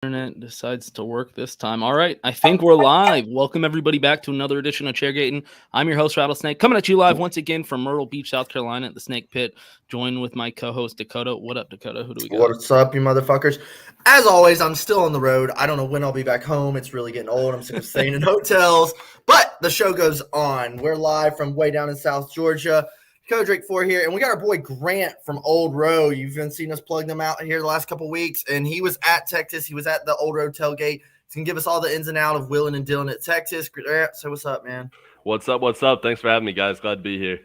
Internet decides to work this time. All right, I think we're live. Welcome everybody back to another edition of Chairgatin. I'm your host Rattlesnake, coming at you live once again from Myrtle Beach, South Carolina, at the Snake Pit. Joined with my co-host Dakota. What up, Dakota? Who do we got? What's up, you motherfuckers? As always, I'm still on the road. I don't know when I'll be back home. It's really getting old. I'm sick of staying in hotels, but the show goes on. We're live from way down in South Georgia. Dakota Drake 4 here, and we got our boy Grant from Old Row. You've been seeing us plug them out here the last couple weeks, and he was at Texas. He was at the Old Row tailgate. He's going to give us all the ins and outs of Willin and Dylan at Texas. Grant, so what's up, man? What's up? What's up? Thanks for having me, guys. Glad to be here.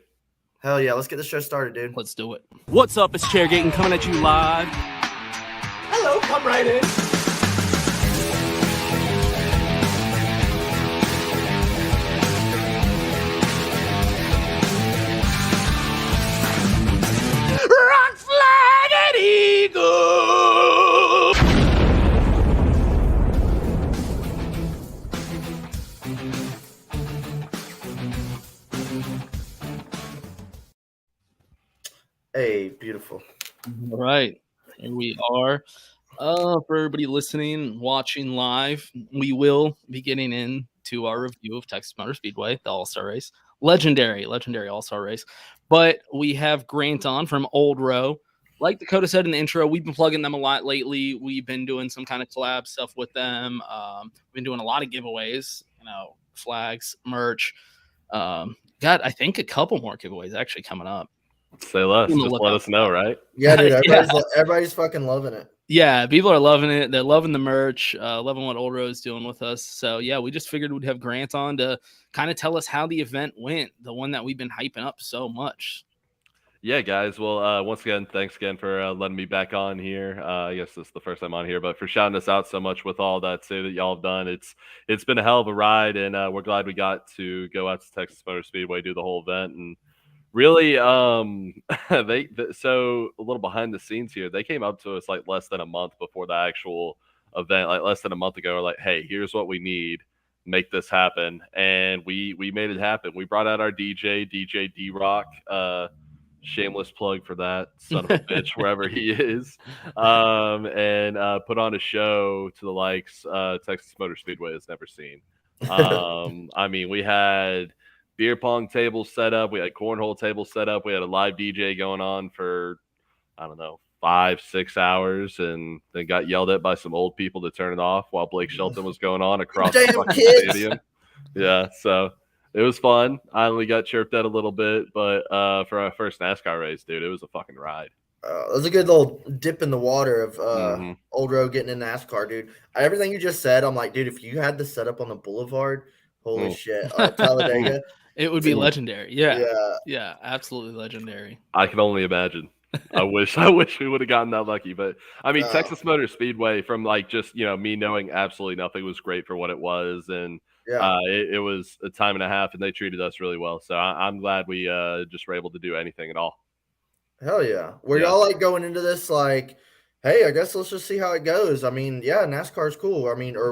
Hell yeah, let's get the show started, dude. Let's do it. What's up? It's Chairgatin coming at you live. Hello, come right in. Rock, flag, and eagle. Hey, beautiful. All right, here we are. For everybody listening, watching live, we will be getting into our review of Texas Motor Speedway, the All-Star race. Legendary All-Star race. But we have Grant on from Old Row. Like Dakota said in the intro, we've been plugging them a lot lately. We've been doing some kind of collab stuff with them. We've been doing a lot of giveaways, flags, merch. Got, I think, a couple more giveaways actually coming up. Say less. Just let us know, right? Yeah, dude. Everybody's fucking loving it. Yeah, people are loving it. They're loving the merch, loving what Old Row is doing with us. So, yeah, we just figured we'd have Grant on to kind of tell us how the event went, the one that we've been hyping up so much. Yeah, guys. Well, once again, thanks again for letting me back on here. I guess this is the first time on here, but for shouting us out so much with all that that y'all have done. It's been a hell of a ride, and we're glad we got to go out to Texas Motor Speedway, do the whole event, and really, so a little behind the scenes here. They came up to us like less than a month before the actual event, like less than a month ago. We're like, hey, here's what we need, make this happen, and we made it happen. We brought out our DJ D-Rock. Shameless plug for that son of a bitch wherever he is, and put on a show to the likes Texas Motor Speedway has never seen. I mean, we had beer pong tables set up. We had cornhole tables set up. We had a live DJ going on for, I don't know, 5-6 hours, and then got yelled at by some old people to turn it off while Blake Shelton was going on across the fucking stadium. Yeah, so it was fun. I only got chirped at a little bit, but for our first NASCAR race, dude, it was a fucking ride. It was a good little dip in the water of Old Row getting in NASCAR, dude. Everything you just said, I'm like, dude, if you had this set up on the boulevard, holy shit, Talladega. It would be legendary. Yeah, absolutely legendary. I can only imagine. I wish we would have gotten that lucky. But I mean, Texas Motor Speedway, from like just me knowing absolutely nothing, was great for what it was, and it was a time and a half, and they treated us really well. So I'm glad we just were able to do anything at all. Hell yeah! Were y'all like going into this like, hey, I guess let's just see how it goes? I mean, yeah, NASCAR's cool. I mean, what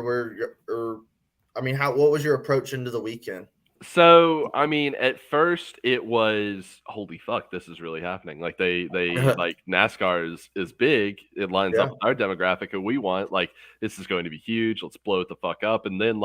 was your approach into the weekend? So, I mean, at first it was, holy fuck, this is really happening. Like they like NASCAR is big. It lines up with our demographic and we want, like, this is going to be huge. Let's blow it the fuck up. And then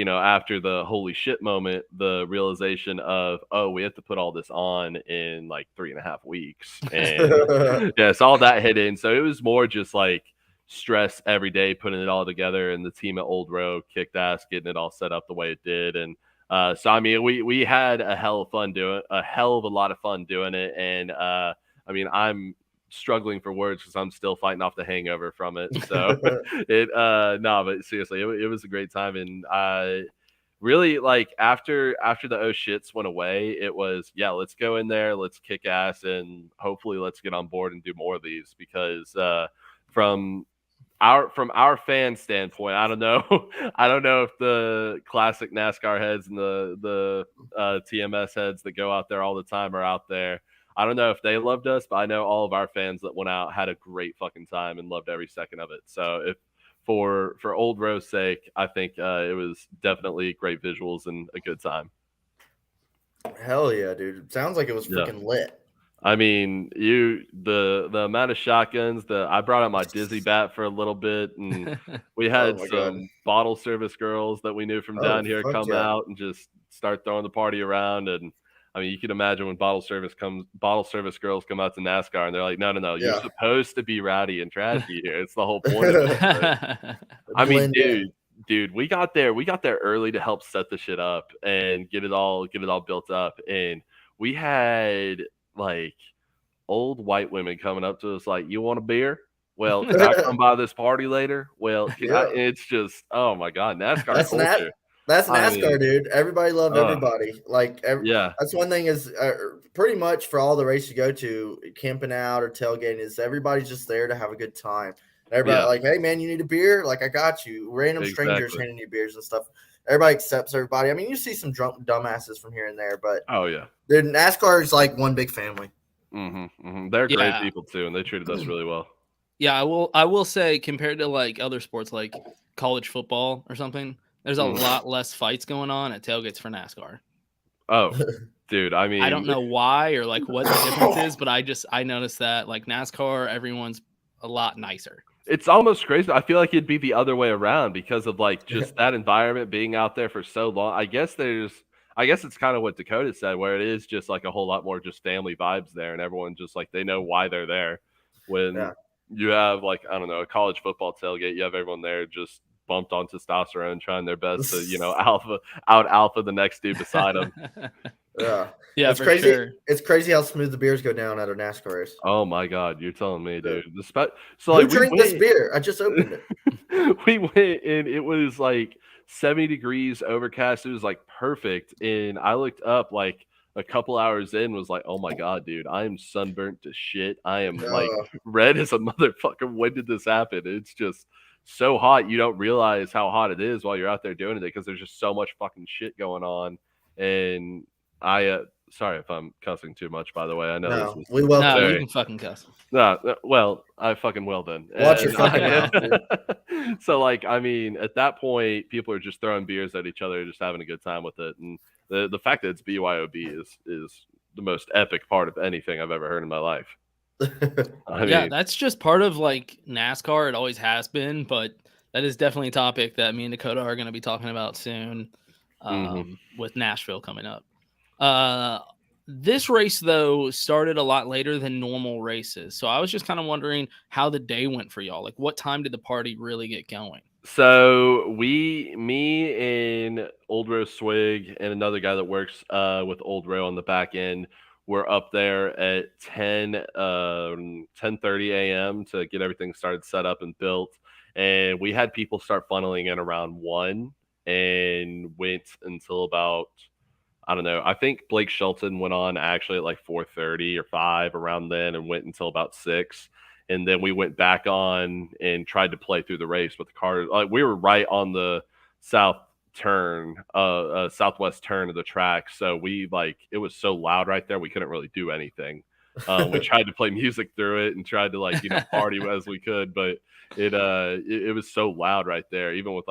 after the holy shit moment, the realization of, oh, we have to put all this on in like 3.5 weeks. And so all that hit in. So it was more just like stress every day, putting it all together. And the team at Old Row kicked ass, getting it all set up the way it did. And so I mean, we had a hell of a lot of fun doing it, and I mean, I'm struggling for words because I'm still fighting off the hangover from it. So but seriously, it was a great time, and really, like, after the oh shits went away, it was, let's go in there, let's kick ass, and hopefully let's get on board and do more of these, because from our fan standpoint, I don't know if the classic NASCAR heads and the TMS heads that go out there all the time are out there. I don't know if they loved us, but I know all of our fans that went out had a great fucking time and loved every second of it. So if for Old Row's sake, I think it was definitely great visuals and a good time. Hell yeah, dude! Sounds like it was freaking lit. I mean, the amount of shotguns that I brought out my dizzy bat for a little bit, and we had my God. some bottle service girls that we knew from down here fuck come yeah. out and just start throwing the party around. And I mean, you can imagine when bottle service girls come out to NASCAR and they're like, no, you're Yeah. supposed to be rowdy and trashy here. It's the whole point of it. But, I mean, Blend in. dude, we got there early to help set the shit up and get it all built up. And we had like old white women coming up to us like, you want a beer? Well, can I come by this party later? Well, it's just, oh my God, NASCAR culture. That's NASCAR, dude. Everybody loved everybody. That's one thing is pretty much for all the races you go to, camping out or tailgating, is everybody's just there to have a good time. Everybody like, hey man, you need a beer? Like, I got you. Random strangers handing you beers and stuff. Everybody accepts everybody. I mean, you see some drunk dumbasses from here and there, but dude, NASCAR is like one big family. They're great people too, and they treated us really well. Yeah, I will say, compared to like other sports like college football or something, there's a lot less fights going on at tailgates for NASCAR. Oh, dude, I mean, I don't know why or like what the difference is, but I noticed that like NASCAR, everyone's a lot nicer. It's almost crazy. I feel like it'd be the other way around because of like just that environment being out there for so long. I guess it's kind of what Dakota said, where it is just like a whole lot more just family vibes there, and everyone just like they know why they're there. When you have like, I don't know, a college football tailgate, you have everyone there just bumped on testosterone, trying their best to out alpha the next dude beside them. Yeah, it's crazy. Sure. It's crazy how smooth the beers go down at a NASCAR race. Oh my God, you're telling me, dude. Who drank this beer? I just opened it. We went and it was like 70 degrees, overcast. It was like perfect. And I looked up like a couple hours in, was like, oh my God, dude, I am sunburnt to shit. I am like red as a motherfucker. When did this happen? It's just so hot. You don't realize how hot it is while you're out there doing it because there's just so much fucking shit going on. And sorry if I'm cussing too much, by the way. I know we welcome. You can fucking cuss. No, well, I fucking will then. Watch your fucking mouth. So, like, I mean, at that point, people are just throwing beers at each other, just having a good time with it. And the fact that it's BYOB is the most epic part of anything I've ever heard in my life. I mean, that's just part of like NASCAR. It always has been, but that is definitely a topic that me and Dakota are going to be talking about soon with Nashville coming up. This race, though, started a lot later than normal races. So I was just kind of wondering how the day went for y'all. Like, what time did the party really get going? So me and Old Row Swig and another guy that works with Old Row on the back end were up there at 10:30 a.m. to get everything started set up and built. And we had people start funneling in around 1 and went until about, I don't know. I think Blake Shelton went on actually at like 4:30 or 5 around then and went until about 6. And then we went back on and tried to play through the race with the car. Like, we were right on the southwest turn of the track. So it was so loud right there. We couldn't really do anything. We tried to play music through it and tried to party as we could, but it was so loud right there. Even with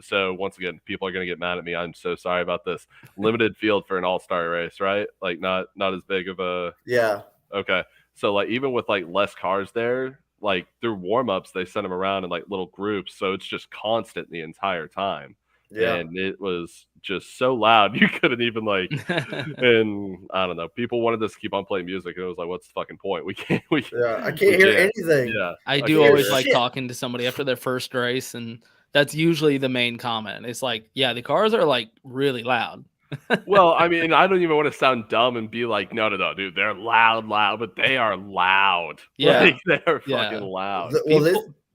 so once again, people are going to get mad at me. I'm so sorry about this. Limited field for an all-star race, right? Like not as big of a. Yeah. Okay. So like even with like less cars there, like through warm-ups, they sent them around in like little groups. So it's just constant the entire time. Yeah. And it was just so loud. You couldn't even and I don't know. People wanted us to keep on playing music. And it was like, what's the fucking point? I can't hear anything. Yeah. I do always like talking to somebody after their first race. And that's usually the main comment. It's like, yeah, the cars are like really loud. Well, I mean, I don't even want to sound dumb and be like, no, dude, they're loud, but they are loud. Yeah. Like, they're fucking loud.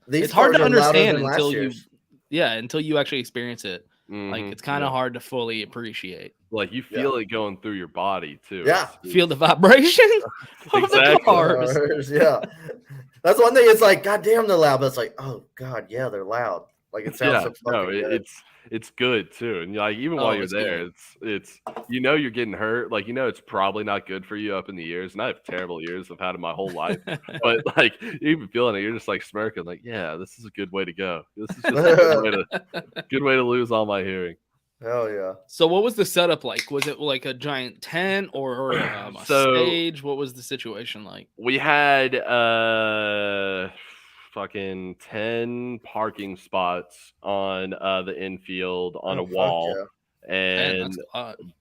It's hard to understand until you actually experience it. Mm-hmm. Like, it's kind of hard to fully appreciate. Like, you feel it going through your body, too. Yeah. Feel the vibration of the cars. Yeah. That's one thing. It's like, God damn, they're loud. But it's like, oh, God, yeah, they're loud. Like, it sounds so fucking good. It's good too, and like even while you're there, it's you're getting hurt. Like it's probably not good for you up in the ears, and I have terrible ears I've had in my whole life. But like even feeling it, you're just like smirking, like this is a good way to go. This is just a good way to lose all my hearing. Hell yeah. So what was the setup like? Was it like a giant tent or a stage? What was the situation like? We had fucking 10 parking spots on the infield on a wall, and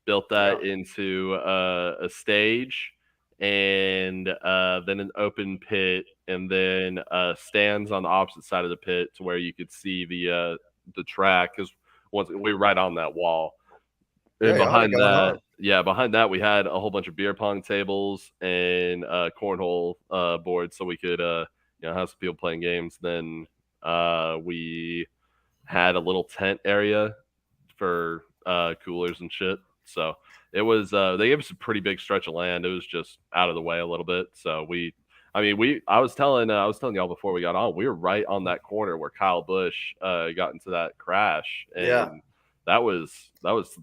built that into a stage, and then an open pit, and then stands on the opposite side of the pit to where you could see the track, because once we were right on that wall. And behind that, we had a whole bunch of beer pong tables and cornhole boards, so we could have some people playing games. Then we had a little tent area for coolers and shit. So it was they gave us a pretty big stretch of land. It was just out of the way a little bit. So I was telling y'all before we got on, we were right on that corner where Kyle Busch got into that crash, and that was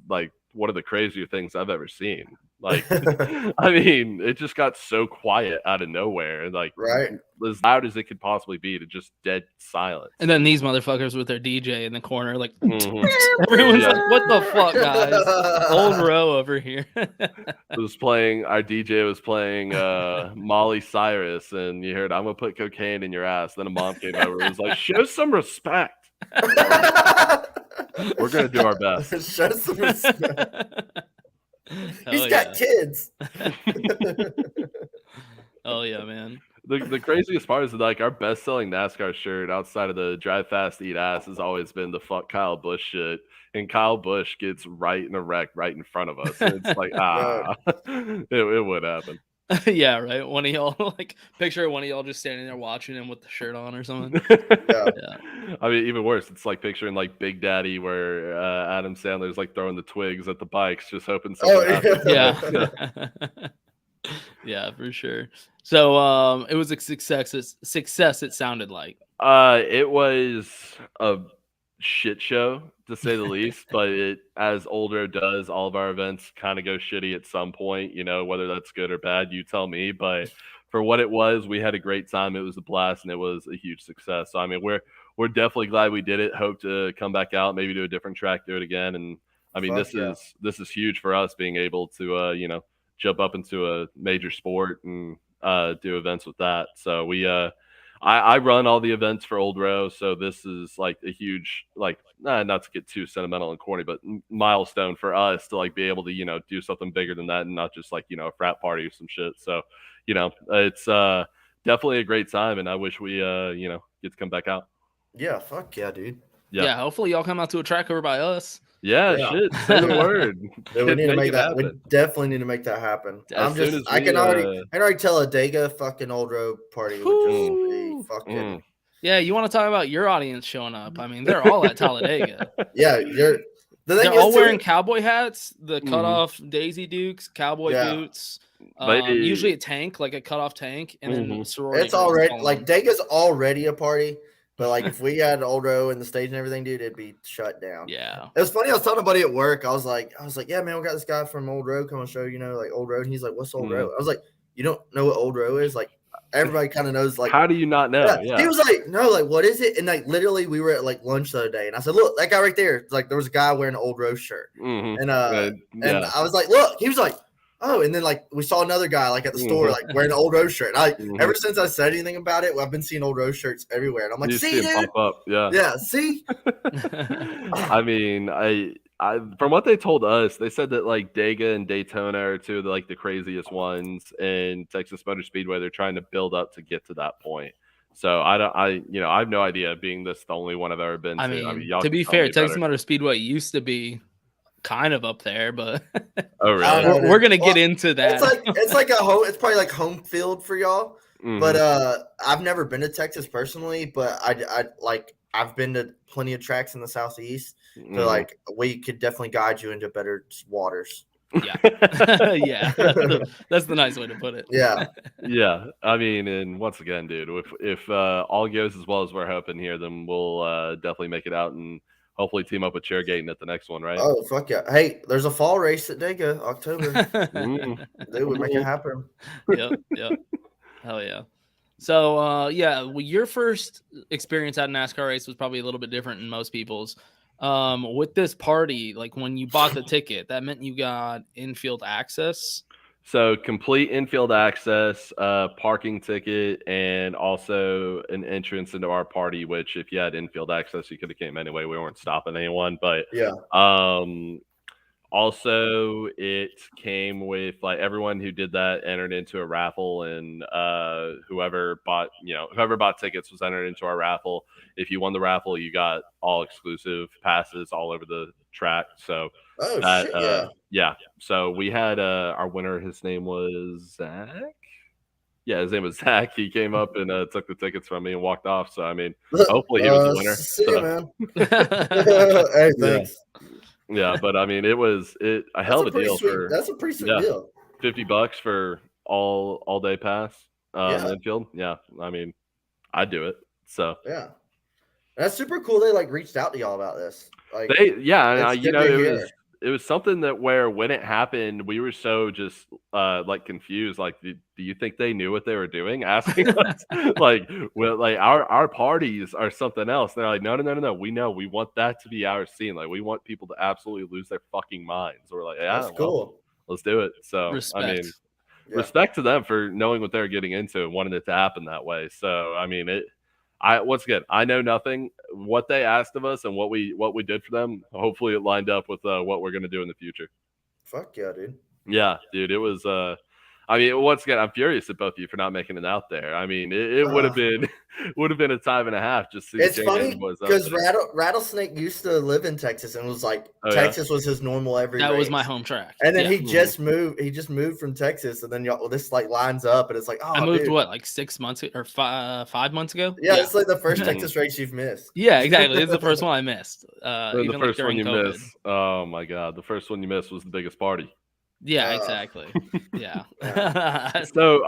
like one of the crazier things I've ever seen. Like, I mean, it just got so quiet out of nowhere, and like as loud as it could possibly be, to just dead silence. And then these motherfuckers with their DJ in the corner, like everyone's like, "What the fuck, guys?" Old Row over here. Our DJ was playing Molly Cyrus, and you heard, "I'm gonna put cocaine in your ass." Then a mom came over and was like, "Show some respect." We're gonna do our best. Show some respect. He's got kids. Oh yeah, man. The craziest part is that, like, our best-selling NASCAR shirt outside of the Drive Fast, Eat Ass has always been the "Fuck Kyle Busch" shit, and Kyle Busch gets right in a wreck right in front of us. And it's like, it would happen. Yeah, right. One of y'all, like, picture one of y'all just standing there watching him with the shirt on or something. Yeah. I mean, even worse, it's like picturing like Big Daddy, where Adam Sandler's like throwing the twigs at the bikes, just hoping something happens. Yeah. Yeah, for sure. So it was a success. It sounded like. It was a shit show, to say the least, but as Older does, all of our events kind of go shitty at some point, whether that's good or bad, you tell me. But for what it was, we had a great time. It was a blast, and it was a huge success. So I mean, we're definitely glad we did it. Hope to come back out, maybe do a different track, do it again. And I mean, this is huge for us, being able to jump up into a major sport and do events with that. So I run all the events for Old Row, so this is like a huge, like, not to get too sentimental and corny, but milestone for us to like be able to do something bigger than that, and not just like a frat party or some shit. So it's definitely a great time, and I wish we get to come back out. Yeah, fuck yeah, dude. Yeah, hopefully y'all come out to a track over by us. Yeah. Shit, say the word. We need to make that. We definitely need to make that happen. I can already tell a Dega fucking Old Row party would just be fucking. Yeah, you want to talk about your audience showing up? I mean, they're all at Talladega. Yeah, they're all wearing cowboy hats, the cutoff Daisy Dukes, cowboy boots. Usually a tank, like a cutoff tank, and then sorority. It's already like Dega's already a party. But like, if we had Old Row in the stage and everything, dude, it'd be shut down. Yeah. It was funny. I was telling a buddy at work. I was like, yeah, man, we got this guy from Old Row coming to show, like Old Row. And he's like, what's Old Row? I was like, you don't know what Old Row is? Like, everybody kind of knows. Like, how do you not know? Yeah. He was like, no, like, what is it? And like, literally, we were at like lunch the other day, and I said, look, that guy right there. It's like, there was a guy wearing an Old Row shirt, and I was like, look. He was like, oh, and then like we saw another guy like at the store like wearing an Old Row shirt. Ever since I said anything about it, I've been seeing Old Row shirts everywhere, and I'm like, see, dude, pop up. Yeah, see. I mean, I from what they told us, they said that like Dega and Daytona are two of the craziest ones, and Texas Motor Speedway, they're trying to build up to get to that point. So I have no idea, being this the only one I've ever been to. I mean, to be fair, Texas Motor Speedway used to be kind of up there, but oh really? We're gonna get into that. It's like a home. It's probably like home field for y'all. But I've never been to Texas personally, but I've been to plenty of tracks in the Southeast. So like we could definitely guide you into better waters. Yeah. Yeah. That's the nice way to put it. Yeah. Yeah. I mean, and once again, dude, if all goes as well as we're hoping here, then we'll definitely make it out and hopefully team up with Chairgatin at the next one, right? Oh, fuck yeah. Hey, there's a fall race at Dega, October. They would make it happen. Yep. Hell yeah. So, your first experience at a NASCAR race was probably a little bit different than most people's. With this party, like when you bought the ticket, that meant you got infield access. So complete infield access, parking ticket, and also an entrance into our party. Which, if you had infield access, you could have came anyway. We weren't stopping anyone, but Yeah. Also, it came with like everyone who did that entered into a raffle, and whoever bought tickets was entered into our raffle. If you won the raffle, you got all exclusive passes all over the track. So Oh that shit! yeah. So we had our winner. His name was Zach. Yeah, his name was Zach. He came up and took the tickets from me and walked off. So I mean, hopefully he was the winner. See So, you, man. Hey, thanks. Yeah, but I mean, it was a hell of a deal for. That's a pretty sweet deal. $50 for all day pass. Yeah. Infield. Yeah, I mean, I'd do it. So yeah, that's super cool. They like reached out to y'all about this. Like it was something that where when it happened, we were so just like confused. Like, do you think they knew what they were doing? Asking us like, well, like our parties are something else. And they're like, no. We know. We want that to be our scene. Like, we want people to absolutely lose their fucking minds. We're like, yeah, that's cool. Let's do it. So Respect. I mean, respect to them for knowing what they're getting into and wanting it to happen that way. So I mean, once again, I know nothing. What they asked of us and what we did for them, hopefully it lined up with what we're going to do in the future. Fuck yeah, dude. Yeah, dude, it was. I mean, once again, I'm furious at both of you for not making it out there. I mean, it would have been a time and a half just to. It's funny because Rattlesnake used to live in Texas and was like Texas was his normal every. That race. was my home track. And then he just moved. He just moved from Texas, and then this like lines up, and it's like, oh, I moved dude. like 6 months or 5 months ago. Yeah, it's like the first Texas race you've missed. Yeah, exactly. It's the first one I missed. The first one you missed. Oh my god, the first one you missed was the biggest party. Yeah, exactly. Yeah. So,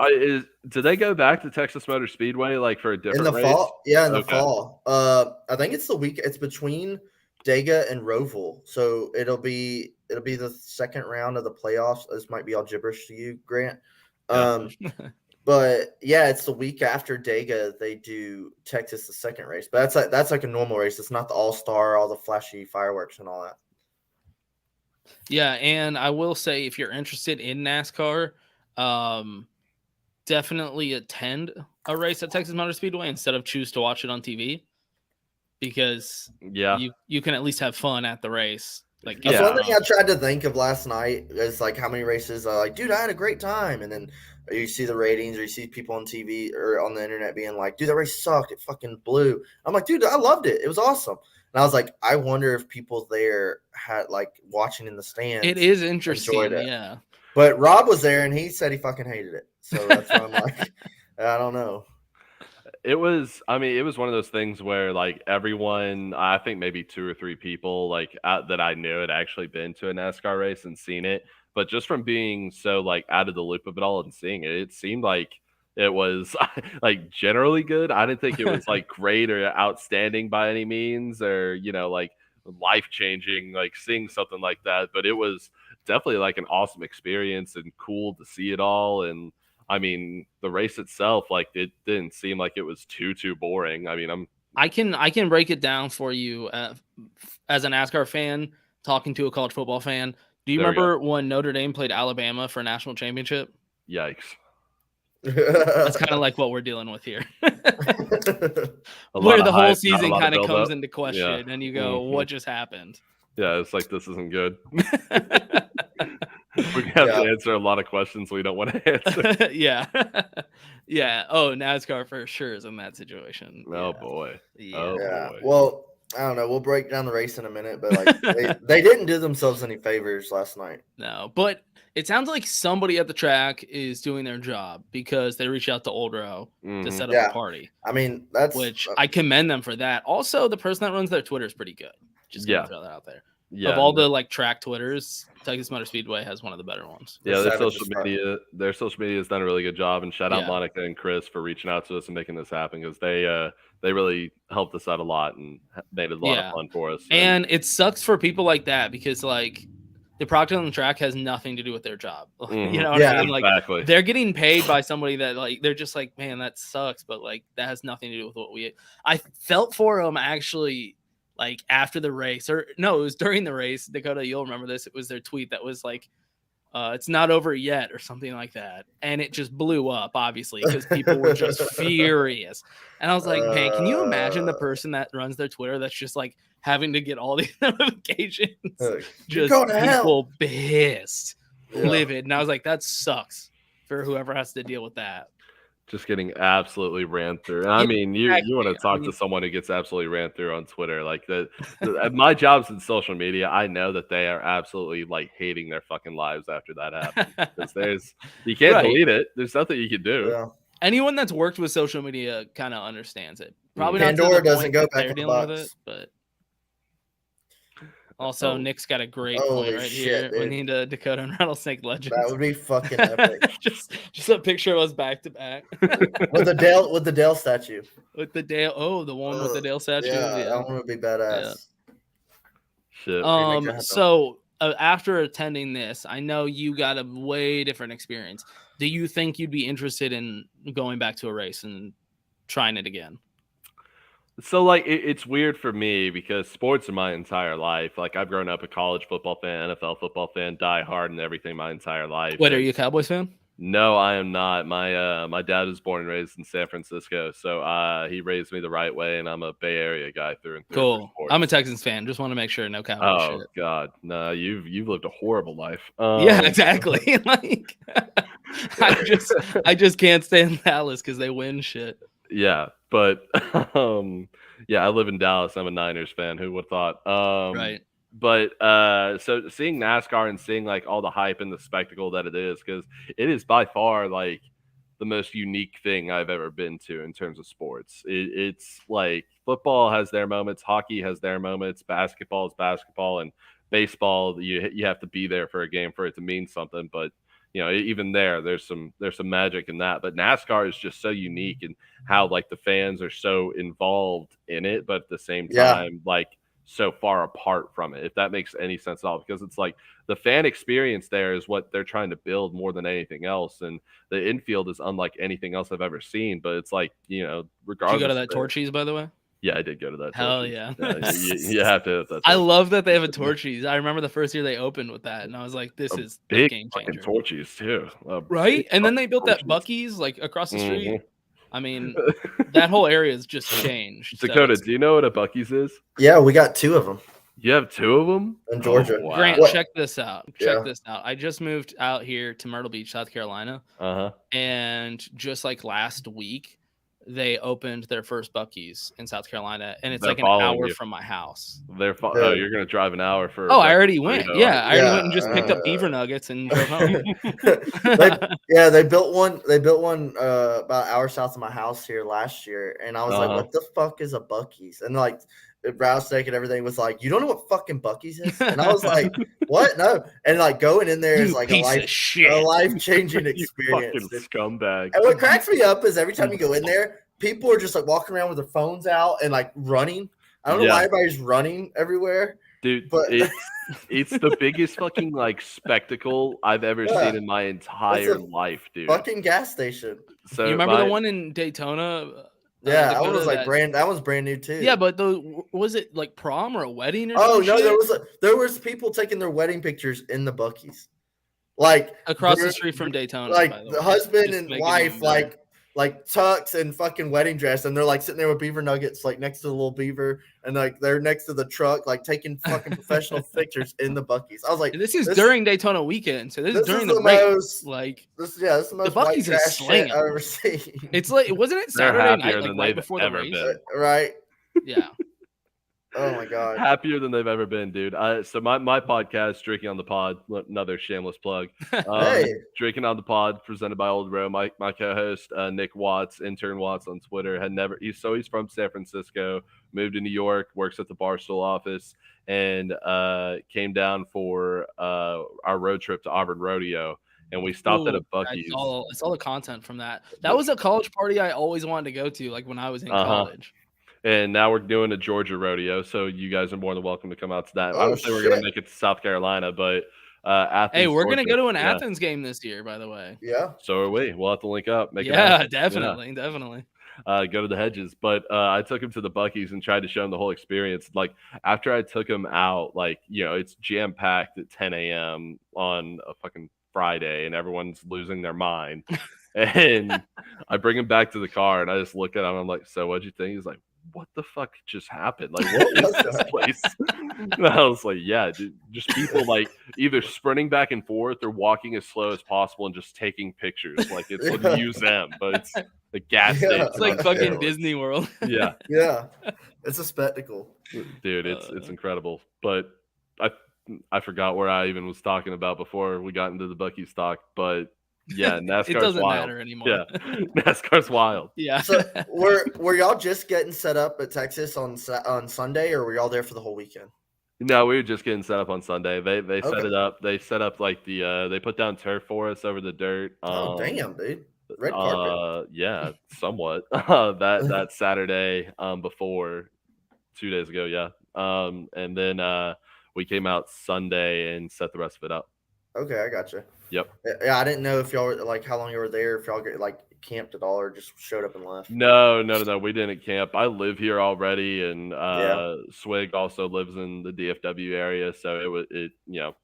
did they go back to Texas Motor Speedway like for a different race? Fall? Yeah, in the fall. I think it's the week. It's between Dega and Roval, so it'll be the second round of the playoffs. This might be all gibberish to you, Grant. But yeah, it's the week after Dega. They do Texas the second race, but that's like a normal race. It's not the All-Star, all the flashy fireworks and all that. Yeah, and I will say if you're interested in NASCAR, definitely attend a race at Texas Motor Speedway instead of choose to watch it on TV, because you can at least have fun at the race. Like that's one thing I tried to think of last night is like how many races like, dude, I had a great time, and then you see the ratings or you see people on TV or on the internet being like, dude, that race sucked, it fucking blew. I'm like, dude, I loved it, it was awesome. And I was like, I wonder if people there had like watching in the stands. It is interesting, yeah. But Rob was there and he said he fucking hated it. So that's why I'm like, I don't know. It was one of those things where like everyone, I think maybe 2 or 3 people like that I knew had actually been to a NASCAR race and seen it. But just from being so like out of the loop of it all and seeing it, it seemed like it was like generally good. I didn't think it was like great or outstanding by any means, or like life-changing, like seeing something like that. But it was definitely like an awesome experience and cool to see it all. And I mean, the race itself, like it didn't seem like it was too boring. I mean, I can break it down for you as a NASCAR fan talking to a college football fan. Do you remember when Notre Dame played Alabama for a national championship? Yikes. That's kind of like what we're dealing with here. Where the whole season kind of comes into question and you go, what just happened? Yeah, it's like, this isn't good. We're going to have to answer a lot of questions we don't want to answer. Yeah. Oh, NASCAR for sure is in that situation. Oh, boy. Boy. Well, I don't know. We'll break down the race in a minute, but like they didn't do themselves any favors last night. No, but it sounds like somebody at the track is doing their job because they reached out to Old Row to set up a party. I mean, I commend them for that. Also, the person that runs their Twitter is pretty good. Just gonna throw that out there. Yeah, of all the like track Twitters, Texas Motor Speedway has one of the better ones. Yeah, their social media has done a really good job. And shout out Monica and Chris for reaching out to us and making this happen, because they really helped us out a lot and made it a lot of fun for us. And it sucks for people like that because like the product on the track has nothing to do with their job. You know what I mean? Like exactly. They're getting paid by somebody that like they're just like, man, that sucks, but like that has nothing to do with what I felt for them actually. like after the race, or no, it was during the race. Dakota, you'll remember this. It was their tweet that was like, it's not over yet or something like that. And it just blew up, obviously, because people were just furious. And I was like, man, can you imagine the person that runs their Twitter that's just like having to get all these notifications? Just people pissed, livid. And I was like, that sucks for whoever has to deal with that. Just getting absolutely ran through. And I mean, you want to talk to someone who gets absolutely ran through on Twitter. Like my job's in social media. I know that they are absolutely like hating their fucking lives after that happens. Because you can't delete it. There's nothing you can do. Yeah. Anyone that's worked with social media kind of understands it. Probably Pandora not doesn't go back in the box. With it, but also, Nick's got a great point right here. Dude. We need a Dakota and Rattlesnake Legends. That would be fucking epic. just a picture of us back to back with the Dale statue. With the Dale, the one with the Dale statue. Yeah, that one would be badass. Yeah. Shit. So after attending this, I know you got a way different experience. Do you think you'd be interested in going back to a race and trying it again? So, like, it's weird for me because sports are my entire life. Like, I've grown up a college football fan, NFL football fan, die hard and everything my entire life. Wait, are you a Cowboys fan? No, I am not. My dad was born and raised in San Francisco, so he raised me the right way, and I'm a Bay Area guy through and through. Cool. I'm a Texans fan. Just want to make sure no Cowboys shit. Oh, God. No, you've lived a horrible life. Yeah, exactly. Like, I just can't stand Dallas because they win shit. Yeah, but yeah, I live in Dallas. I'm a Niners fan. Who would have thought? Right. But so seeing NASCAR and seeing like all the hype and the spectacle that it is, because it is by far like the most unique thing I've ever been to in terms of sports. It's like football has their moments, hockey has their moments, basketball is basketball, and baseball you have to be there for a game for it to mean something. But you know, even there's some magic in that. But NASCAR is just so unique in how like the fans are so involved in it, but at the same time, like so far apart from it, if that makes any sense at all, because it's like the fan experience there is what they're trying to build more than anything else. And the infield is unlike anything else I've ever seen, but it's like, you know, regardless. Did you go to that Torchies, by the way? Yeah, I did go to that. Hell Torchies. yeah. You have to. I love that they have a Torchies. I remember the first year they opened with that, and I was like, this is big game changer. Torchies too. Right? And then they built that Buc-ee's like across the street. Mm-hmm. I mean, that whole area has just changed. Dakota, do you know what a Buc-ee's is? Yeah, we got 2 of them. You have 2 of them? In Georgia. Oh, wow. Grant, check this out. Check this out. I just moved out here to Myrtle Beach, South Carolina. And just like last week, they opened their first Buc-ee's in South Carolina, and it's like an hour from my house. You're going to drive an hour for. Oh, I already went. Yeah, I already went and just picked up beaver nuggets and drove home. They built one. They built one about an hour south of my house here last year, and I was like, "What the fuck is a Buc-ee's?" And like, Rattlesnake and everything was like, "You don't know what fucking Buc-ee's is?" And I was like, "What? No!" And like going in there is like a life-changing experience. Fucking scumbag. And what cracks me up is every time you go in there, people are just like walking around with their phones out and like running. I don't know why everybody's running everywhere, dude. But it's the biggest fucking like spectacle I've ever seen in my entire life, dude. Fucking gas station. So you remember the one in Daytona? Yeah, that was like that was brand new too. Yeah, but was it like prom or a wedding or something? Oh no, there was people taking their wedding pictures in the Buc-ee's. Like across the street from Daytona. Like the husband and wife like tux and fucking wedding dress, and they're like sitting there with beaver nuggets like next to the little beaver, and like they're next to the truck like taking fucking professional pictures in the Buc-ee's. I was like, this is during Daytona weekend, so this is during the race. Like this is the most the Buc-ee's is slinging I've ever seen. It's like wasn't it Saturday night like right before the race? Right. Yeah. Oh my god! Happier than they've ever been, dude. So my podcast, Drinking on the Pod, another shameless plug. Drinking on the Pod, presented by Old Row. My co-host Nick Watts, intern Watts on Twitter, he's from San Francisco, moved to New York, works at the Barstool office, and came down for our road trip to Auburn Rodeo. And we stopped at a Buc-ee's. I saw the content from that. That was a college party I always wanted to go to, like when I was in college. And now we're doing a Georgia rodeo, so you guys are more than welcome to come out to that. I don't think we're going to make it to South Carolina, but Athens. Hey, we're going to go to an Athens game this year, by the way. Yeah. So are we. We'll have to link up. Definitely. go to the hedges. But I took him to the Buc-ee's and tried to show him the whole experience. Like after I took him out, like, you know, it's jam packed at 10 a.m. on a fucking Friday and everyone's losing their mind. And I bring him back to the car and I just look at him. I'm like, so what'd you think? He's like, what the fuck just happened? Like, what is this place? And I was like, yeah, dude, just people like either sprinting back and forth or walking as slow as possible and just taking pictures. Like it's a museum, but it's a gas station. It's like fucking Disney World. Yeah. Yeah. It's a spectacle. Dude, it's incredible. But I forgot where I even was talking about before we got into the Buc-ee's talk, but yeah, NASCAR's It doesn't wild. matter anymore. Yeah, NASCAR's wild. Yeah. So were y'all just getting set up at Texas on Sunday, or were y'all there for the whole weekend? No, we were just getting set up on Sunday. They set Okay. it up. They set up like the they put down turf for us over the dirt. Oh damn, dude! Red carpet. Yeah, somewhat. that Saturday before 2 days ago, yeah. And then we came out Sunday and set the rest of it up. Okay, I gotcha. Yep. Yeah, I didn't know if y'all were like how long you were there, if y'all get like camped at all, or just showed up and left. No. We didn't camp. I live here already, and Swig also lives in the DFW area, so it you know.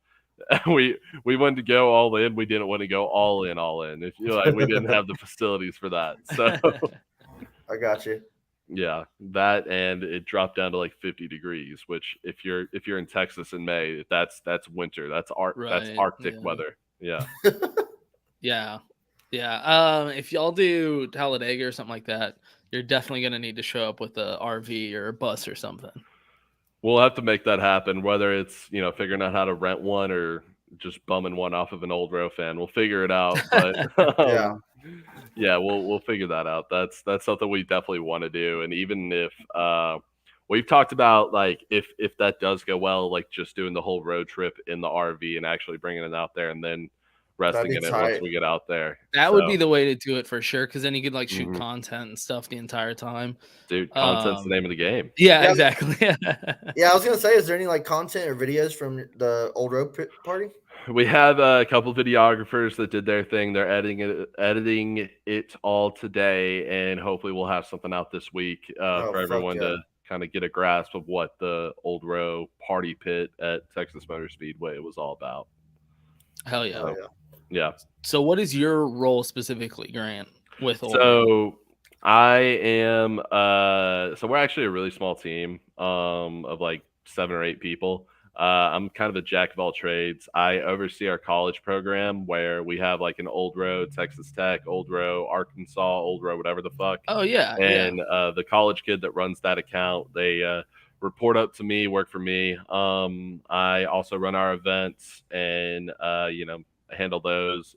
We wanted to go all in. We didn't want to go all in. If you like, we didn't have the facilities for that. So I got you. yeah, that, and it dropped down to like 50 degrees, which if you're in Texas in May, that's winter. That's Arctic weather. Yeah. Yeah. If y'all do Talladega or something like that, you're definitely gonna need to show up with a RV or a bus or something. We'll have to make that happen, whether it's, you know, figuring out how to rent one or just bumming one off of an old Row fan. We'll figure it out. But yeah, we'll figure that out. That's something we definitely want to do. And even if we've talked about, like, if that does go well, like just doing the whole road trip in the RV and actually bringing it out there and then resting in it once we get out there. That would be the way to do it for sure, because then you could like shoot content and stuff the entire time. Dude, content's the name of the game. Yeah, exactly. Yeah, I was gonna say, is there any like content or videos from the old road party? We have a couple videographers that did their thing. They're editing it all today, and hopefully we'll have something out this week for everyone to kind of get a grasp of what the old row party pit at Texas Motor Speedway was all about. Hell yeah. Oh, yeah. Yeah. So what is your role specifically, Grant, with old row? So I am so we're actually a really small team of like 7 or 8 people. I'm kind of a jack of all trades. I oversee our college program where we have like an old row Texas Tech, old row Arkansas, old row whatever the fuck. Oh yeah. And the college kid that runs that account, they report up to me, work for me. I also run our events and you know, handle those,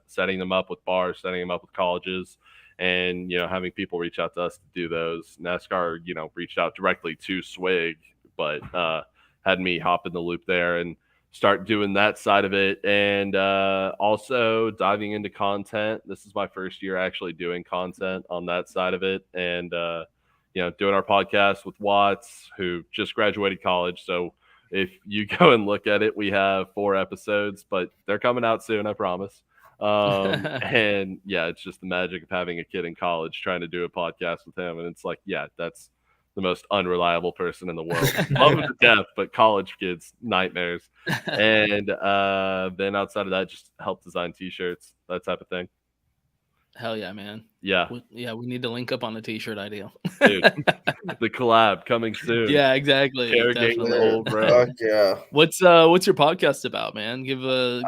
setting them up with bars, setting them up with colleges, and you know, having people reach out to us to do those. NASCAR, you know, reached out directly to Swig, but had me hop in the loop there and start doing that side of it, and also diving into content. This is my first year actually doing content on that side of it, and you know, doing our podcast with Watts, who just graduated college. So if you go and look at it, we have 4 episodes, but they're coming out soon, I promise. And yeah, it's just the magic of having a kid in college trying to do a podcast with him, and it's like, yeah, that's the most unreliable person in the world. Love him to death, but college kids, nightmares. And then outside of that, just help design t-shirts, that type of thing. Hell yeah, man. Yeah. We need to link up on a t-shirt idea. Dude, the collab coming soon. Yeah, exactly. Chairgatin old road. Yeah. What's your podcast about, man? Give a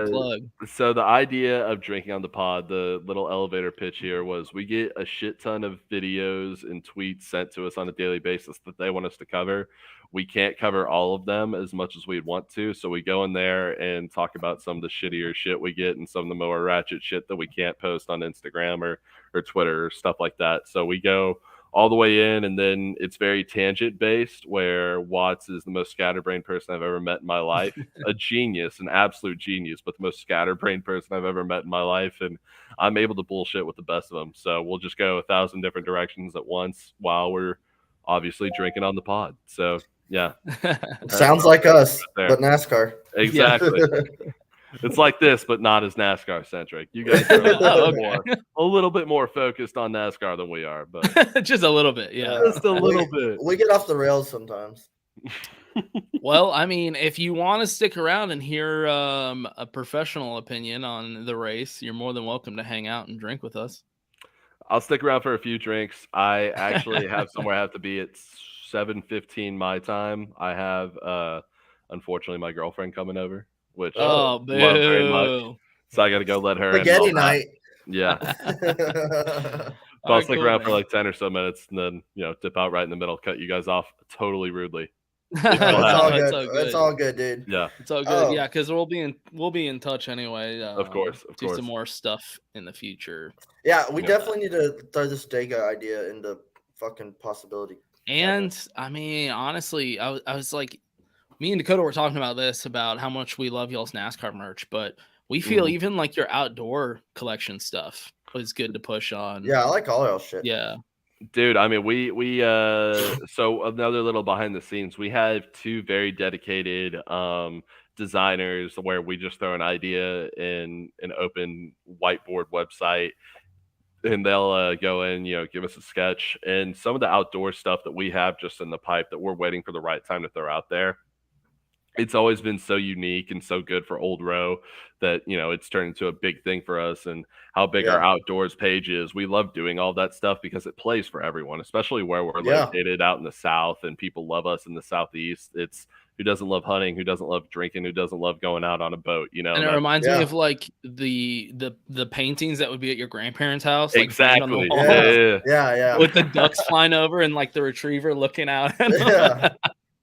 plug. So the idea of Drinking on the Pod, the little elevator pitch here, was we get a shit ton of videos and tweets sent to us on a daily basis that they want us to cover. We can't cover all of them as much as we'd want to, so we go in there and talk about some of the shittier shit we get and some of the more ratchet shit that we can't post on Instagram or Twitter or stuff like that. So we go all the way in, and then it's very tangent based, where Watts is the most scatterbrained person I've ever met in my life. A genius, an absolute genius, but the most scatterbrained person I've ever met in my life, and I'm able to bullshit with the best of them. So we'll just go 1,000 different directions at once while we're obviously drinking on the pod. So yeah. Sounds like us, but NASCAR. Exactly. It's like this, but not as NASCAR centric. You guys are a little bit more focused on NASCAR than we are, but just a little bit, yeah. Just a little bit. We get off the rails sometimes. Well, I mean, if you want to stick around and hear a professional opinion on the race, you're more than welcome to hang out and drink with us. I'll stick around for a few drinks. I actually have somewhere I have to be at 7:15 my time. I have, unfortunately, my girlfriend coming over, which I love very much. So I got to go let her spaghetti night. Yeah. I'll stick around for like 10 or so minutes and then, dip out right in the middle, cut you guys off totally rudely. It's all good, dude. Yeah. It's all good. Yeah, because we'll be in touch anyway. Of course. Do some more stuff in the future. Yeah, we definitely need to throw this Dega idea into fucking possibility. And I mean, honestly, I was like, me and Dakota were talking about this, about how much we love y'all's NASCAR merch, but we feel even like your outdoor collection stuff is good to push on. Yeah, I like all y'all shit. Yeah. Dude, I mean, we so another little behind the scenes, we have two very dedicated designers where we just throw an idea in an open whiteboard website and they'll go in, give us a sketch, and some of the outdoor stuff that we have just in the pipe that we're waiting for the right time to throw out there. It's always been so unique and so good for Old Row that, it's turned into a big thing for us, and how big our outdoors page is. We love doing all that stuff because it plays for everyone, especially where we're located out in the South and people love us in the Southeast. It's who doesn't love hunting, who doesn't love drinking, who doesn't love going out on a boat, And it reminds me of like the paintings that would be at your grandparents' house. Like exactly. Yeah. With the ducks flying over and like the retriever looking out.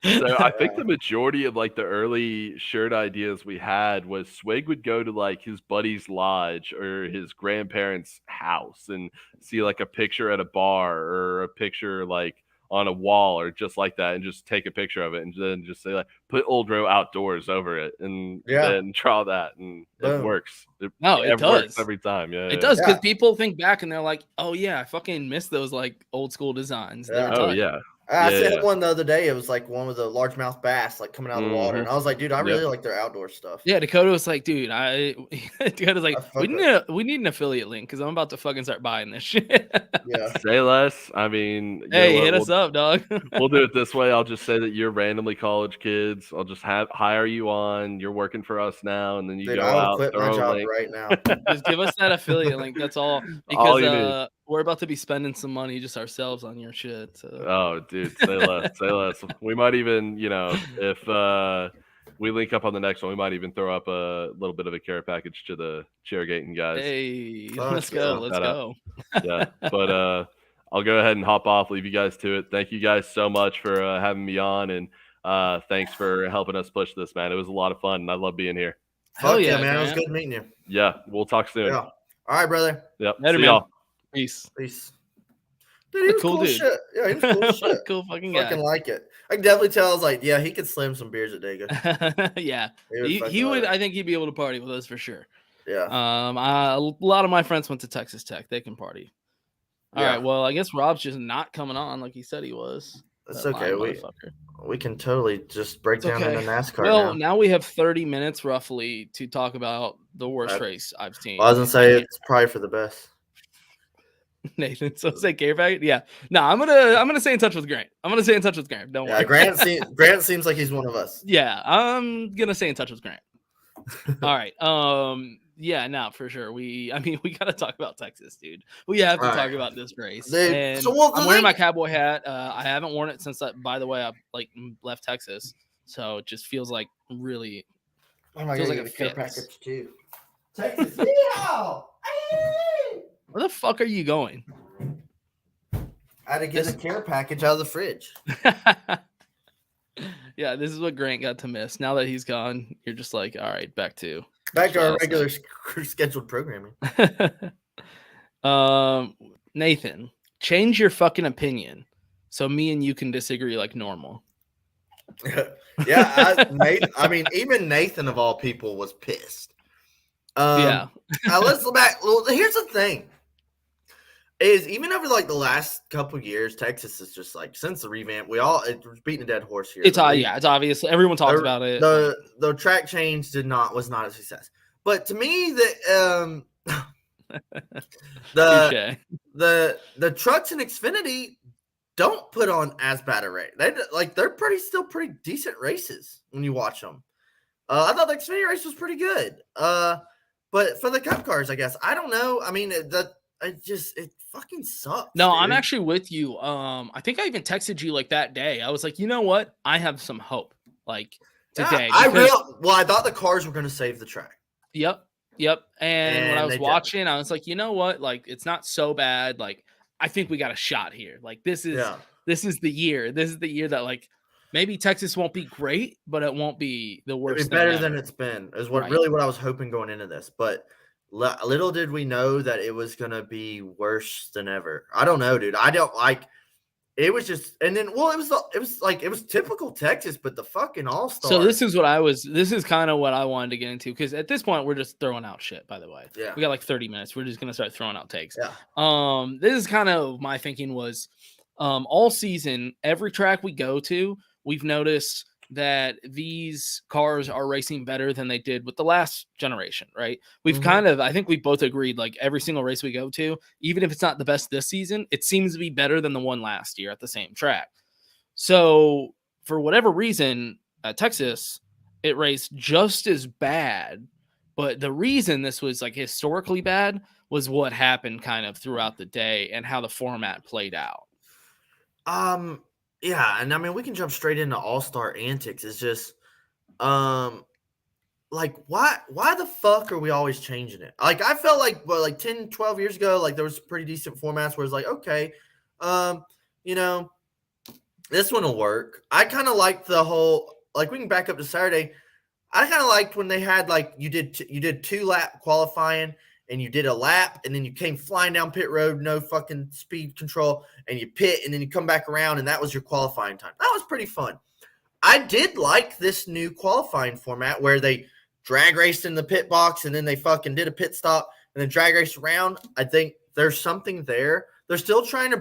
So I think the majority of like the early shirt ideas we had was Swig would go to like his buddy's lodge or his grandparents' house and see like a picture at a bar or a picture like on a wall or just like that, and just take a picture of it and then just say like, put Old Row Outdoors over it and then draw that, and it works. It does. Works every time. Yeah, it does, because people think back and they're like, oh yeah, I fucking miss those like old school designs. I said one the other day. It was like one with a largemouth bass like coming out of the water, and I was like, dude, I really like their outdoor stuff. Yeah, Dakota was like, dude, Dakota's like, we need an affiliate link because I'm about to fucking start buying this shit. Yeah, say less. I mean, hey, hit us up, dog. We'll do it this way. I'll just say that you're randomly college kids. I'll just hire you on. You're working for us now, and then you go out. Quit my job right now. Just give us that affiliate link. That's all. Because we're about to be spending some money just ourselves on your shit. So. Oh, dude, say less. Say less. We might even, if we link up on the next one, we might even throw up a little bit of a care package to the Chairgatin guys. Hey, let's go. Let's go. Yeah, but I'll go ahead and hop off, leave you guys to it. Thank you guys so much for having me on, and thanks for helping us push this, man. It was a lot of fun, and I love being here. Hell yeah, man. It was good meeting you. Yeah, we'll talk soon. Yeah. All right, brother. Yep. Later, see y'all. Peace. Dude, he was cool dude. Shit. Yeah, he was cool shit. Cool fucking guy. Fucking like it. I can definitely tell. I was like, yeah, he could slam some beers at Dega. Yeah, he would. I think he'd be able to party with us for sure. Yeah. A lot of my friends went to Texas Tech. They can party. All right. Well, I guess Rob's just not coming on like he said he was. That's okay. We can totally just break down into NASCAR. Well, now we have 30 minutes roughly to talk about the worst race I've seen. Well, I was gonna say it's probably for the best. Nathan, so say care package. Yeah. No, I'm gonna stay in touch with Grant. Don't worry. Grant seems like he's one of us. Yeah, I'm gonna stay in touch with Grant. All right. Yeah, no, for sure. We gotta talk about Texas, dude. We have to talk about this race. Dude, and I'm wearing my cowboy hat. I haven't worn it since by the way, I left Texas. So it just feels like really feels like a care package too. Texas. Yeah. Where the fuck are you going? I had to get a care package out of the fridge. Yeah, this is what Grant got to miss. Now that he's gone, you're just like, all right, back to our regular scheduled programming. Nathan, change your fucking opinion so me and you can disagree like normal. Yeah, even Nathan of all people was pissed. Let's go back. Well, here's the thing. Is even over like the last couple years, Texas is just like since the revamp, it's beating a dead horse here. It's obvious. Everyone talks about it. The track change was not a success. But to me, the Touché. the trucks in Xfinity don't put on as bad a race. They're still pretty decent races when you watch them. I thought the Xfinity race was pretty good. But for the Cup cars, I guess I don't know. I mean, it fucking sucks. No, dude. I'm actually with you. I think I even texted you like that day. I was like, you know what? I have some hope. Like today, I thought the cars were going to save the track. Yep. And when I was they watching, I was like, you know what? Like, it's not so bad. Like, I think we got a shot here. Like, this is the year. This is the year that like maybe Texas won't be great, but it won't be the worst. It'll be better than it's been. Is what I was hoping going into this. But little did we know that it was going to be worse than ever. I don't know, dude. I don't like. It was just, and then, it was typical Texas, but the fucking All-Star. So this is kind of what I wanted to get into, because at this point we're just throwing out shit, by the way. Yeah. We got like 30 minutes. We're just going to start throwing out takes. Yeah. This is kind of my thinking was, all season, every track we go to, we've noticed that these cars are racing better than they did with the last generation, right? We've I think we both agreed, like every single race we go to, even if it's not the best this season, it seems to be better than the one last year at the same track. So for whatever reason at Texas, it raced just as bad. But the reason this was like historically bad was what happened kind of throughout the day and how the format played out. Yeah, and I mean, we can jump straight into All-Star antics. It's just, why the fuck are we always changing it? Like, I felt like, 10, 12 years ago, like, there was pretty decent formats where it's like, okay, this one will work. I kind of liked the whole, like, we can back up to Saturday. I kind of liked when they had, like, you did 2-lap qualifying, and you did a lap, and then you came flying down pit road, no fucking speed control, and you pit, and then you come back around, and that was your qualifying time. That was pretty fun. I did like this new qualifying format where they drag raced in the pit box, and then they fucking did a pit stop, and then drag raced around. I think there's something there. They're still trying to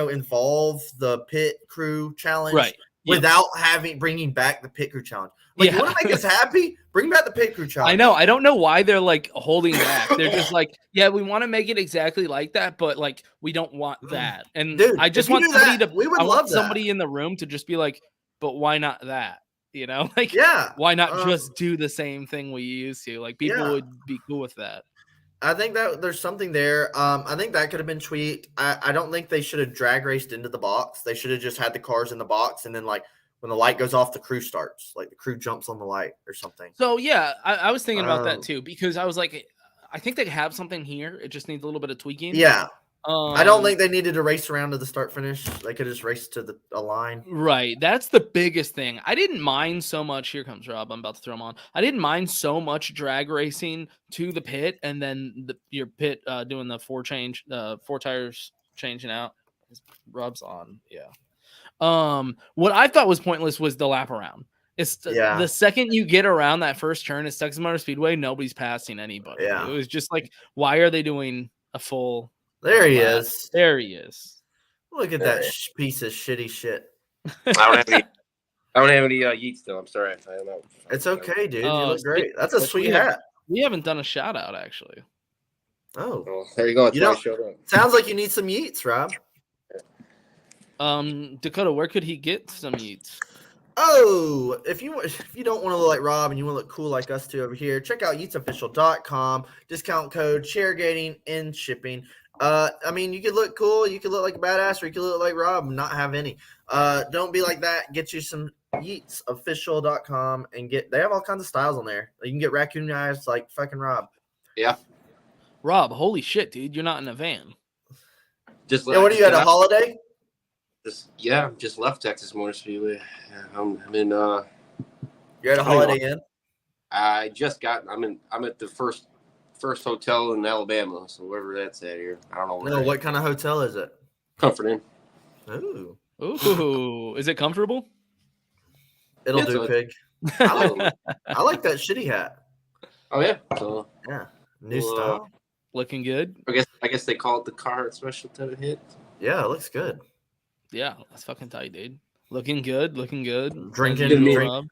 involve the pit crew challenge, right? Without bringing back the pit crew challenge. Like, you want to make us happy? Bring back the pit crew challenge. I know. I don't know why they're like holding back. They're just like, yeah, we want to make it exactly like that, but like we don't want that. And dude, I just want somebody somebody that. in the room to just be like, but why not that? Like, yeah, why not just do the same thing we used to? Like, people would be cool with that. I think that there's something there. I think that could have been tweaked. I don't think they should have drag raced into the box. They should have just had the cars in the box, and then like when the light goes off, the crew starts. Like the crew jumps on the light or something. So yeah, I was thinking about that too, because I was like, I think they have something here. It just needs a little bit of tweaking. Yeah. I don't think they needed to race around to the start finish. They could just race to a line. Right. That's the biggest thing. I didn't mind so much. Here comes Rob. I'm about to throw him on. I didn't mind so much drag racing to the pit and then your pit doing the four tires changing out. Rob's on. Yeah. What I thought was pointless was the lap around. It's the second you get around that first turn, it's Texas Motor Speedway. Nobody's passing anybody. Yeah. It was just like, why are they doing a full? There he is. There he is. Look at that piece of shitty shit. I don't have any yeets though. I'm sorry. I don't know. It's okay, dude. You look great. That's a sweet hat. We haven't done a shout out actually. Oh, well, there you go. Sounds like you need some yeets, Rob. Dakota, where could he get some yeets? Oh, if you don't want to look like Rob and you want to look cool like us two over here, check out yeetsofficial.com. Discount code Chairgatin in shipping. I mean, you could look cool, you could look like a badass, or you could look like Rob and not have any. Don't be like that. Get you some yeetsofficial.com and they have all kinds of styles on there. You can get raccoon eyes like fucking Rob. Yeah. Rob, holy shit, dude, you're not in a van. What are you at a holiday? Just left Texas Motor Speedway. I'm in. You're at a Holiday Inn. I just got. I'm at the first hotel in Alabama, so wherever that's at here. I don't know. No, what kind of hotel is it? Comfort Inn. Ooh, is it comfortable? It'll do, pig. I like that shitty hat. Oh yeah. So yeah, new style. Looking good. I guess they call it the car special type of hit. Yeah, it looks good. Yeah, that's fucking tight, dude. Looking good. Drinking,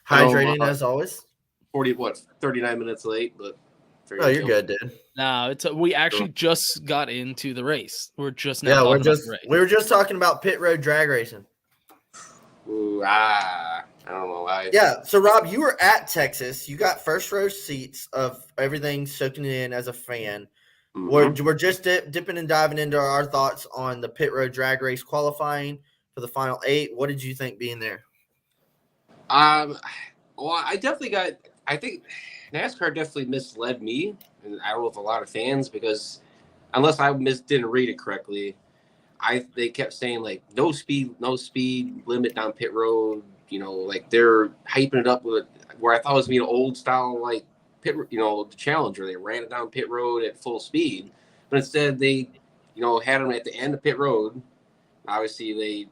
hydrating as always. 39 minutes late, but Oh, you're good, dude. No, we actually just got into the race. We're just now Yeah, talking about the race. we were just talking about pit road drag racing. Ooh, I don't know why. Yeah, so Rob, you were at Texas. You got first row seats of everything soaking in as a fan. Mhm. We're just dipping and diving into our thoughts on the pit road drag race qualifying for the final 8. What did you think being there? Well, I think NASCAR definitely misled me, and I don't know if a lot of fans, because unless I didn't read it correctly, they kept saying like no speed limit down pit road. Like they're hyping it up with where I thought it was being old style like pit, the Challenger. They ran it down pit road at full speed, but instead they, had them at the end of pit road. Obviously they,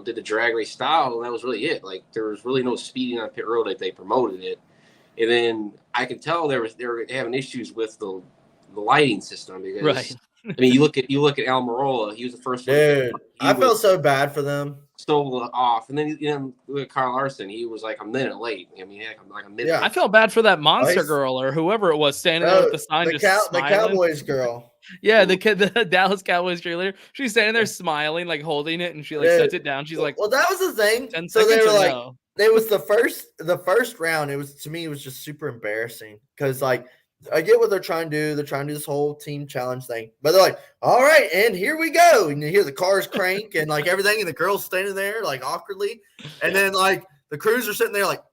did the drag race style, and that was really it. Like there was really no speeding on pit road like they promoted it. And then I could tell they were having issues with the lighting system, because Right. I mean, you look at Almirola. He was the first one. Dude, I felt so bad for them. So off, and then look at Kyle Larson. He was like a minute late. I mean, I'm like a minute. Yeah. I felt bad for that monster girl or whoever it was standing there with the sign, the Cowboys girl. Yeah, the Dallas Cowboys cheerleader. She's standing there smiling, like holding it, and she like sets it down. She's like, well, that was the thing. 10 So they seconds were or like, no? it was the first round. It was, to me, it was just super embarrassing because like I get what they're trying to do. They're trying to do this whole team challenge thing, but they're like, all right, and here we go. And you hear the cars crank and like everything, and the girl's standing there like awkwardly, and then like the crews are sitting there like.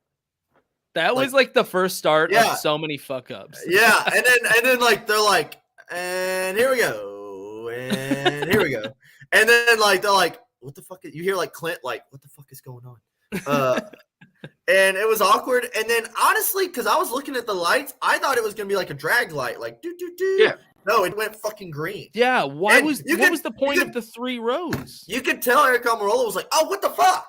That was like the first start Yeah. of so many fuck ups. Yeah, and then like they're like, and here we go, and here we go, and then like they're like, what the fuck? You hear like Clint like, what the fuck is going on? And it was awkward. And then honestly, because I was looking at the lights, I thought it was gonna be like a drag light, like do do do. Yeah. No, it went fucking green. Yeah. What And was the point of the 3 rows? You could tell Eric Almirola was like, oh, what the fuck?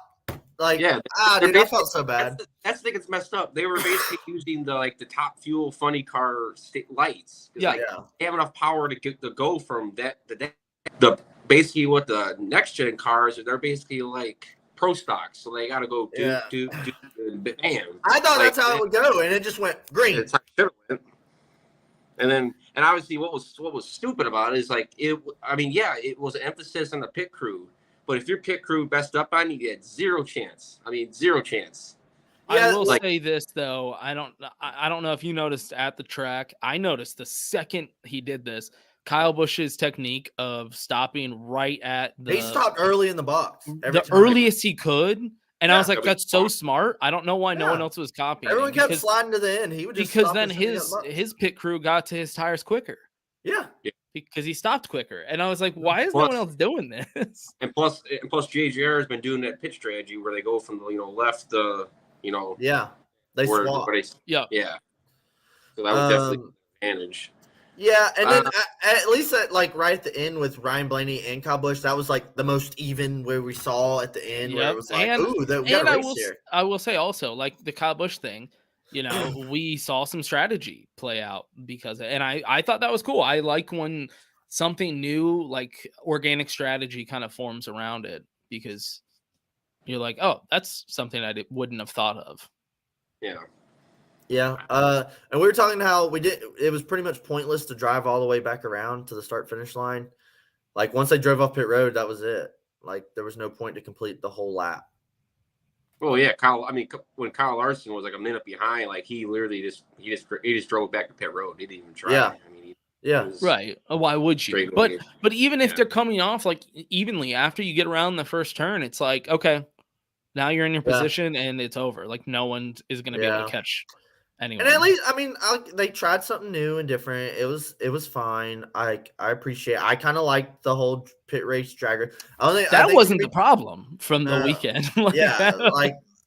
Like, Yeah, dude, I felt so bad. That's the thing that's messed up. They were basically using the Top Fuel funny car lights. Yeah. Like, they have enough power to go from the basically what the next gen cars are. They're basically like pro stock, so they got to go do bam. I thought that's how it would go, and it just went green. That's how it should've went. And obviously what was stupid about it is like it. I mean, yeah, it was an emphasis on the pit crew, but if your pit crew messed up on you, had zero chance. I mean, zero chance. I will say this though. I don't know if you noticed at the track. I noticed the second he did this, Kyle Busch's technique of stopping right at he stopped early in the box. The earliest he could. And I was like, that's so smart. I don't know why no one else was copying. Everyone kept sliding to the end. He would just because then his pit crew got to his tires quicker. Yeah. Because he stopped quicker. And I was like, why is no one else doing this? And plus JGR has been doing that pit strategy where they go from the left Yeah. They swap. Yeah. So that was definitely an advantage. Yeah, and then at least right at the end with Ryan Blaney and Kyle Busch, that was like the most even where we saw at the end where it was like, ooh, we got a race here. I will say also, like the Kyle Busch thing, we saw some strategy play out and I thought that was cool. I like when something new, like organic strategy kind of forms around it, because you're like, oh, that's something I wouldn't have thought of. Yeah. Yeah, and we were talking how it was pretty much pointless to drive all the way back around to the start-finish line. Like, once they drove off pit road, that was it. Like, there was no point to complete the whole lap. Well, yeah, when Kyle Larson was like a minute behind, like, he literally just drove back to pit road. He didn't even try. Yeah. I mean, right. Why would you? But even if they're coming off, like, evenly after you get around the first turn, it's like, okay, now you're in your position and it's over. Like, no one is going to be able to catch anyone. And at least, I mean, they tried something new and different. It was fine. I appreciate. I kind of like the whole pit race dragger. That wasn't the problem from the weekend.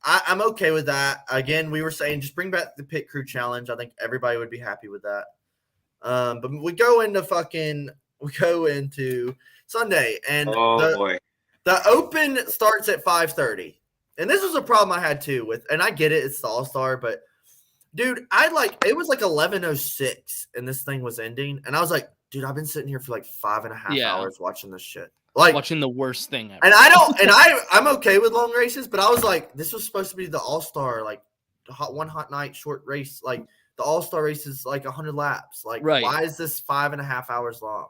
I'm okay with that. Again, we were saying just bring back the pit crew challenge. I think everybody would be happy with that. But we go into Sunday, and the Open starts at 5:30. And this was a problem I had too and I get it, it's the All-Star, but dude, it was like 11:06 and this thing was ending. And I was like, dude, I've been sitting here for like 5.5 hours watching this shit. Like watching the worst thing ever. And I'm okay with long races, but I was like, this was supposed to be the All-Star, like one hot night short race. Like the All-Star race is like 100 laps. Like, Right. why is this 5.5 hours long?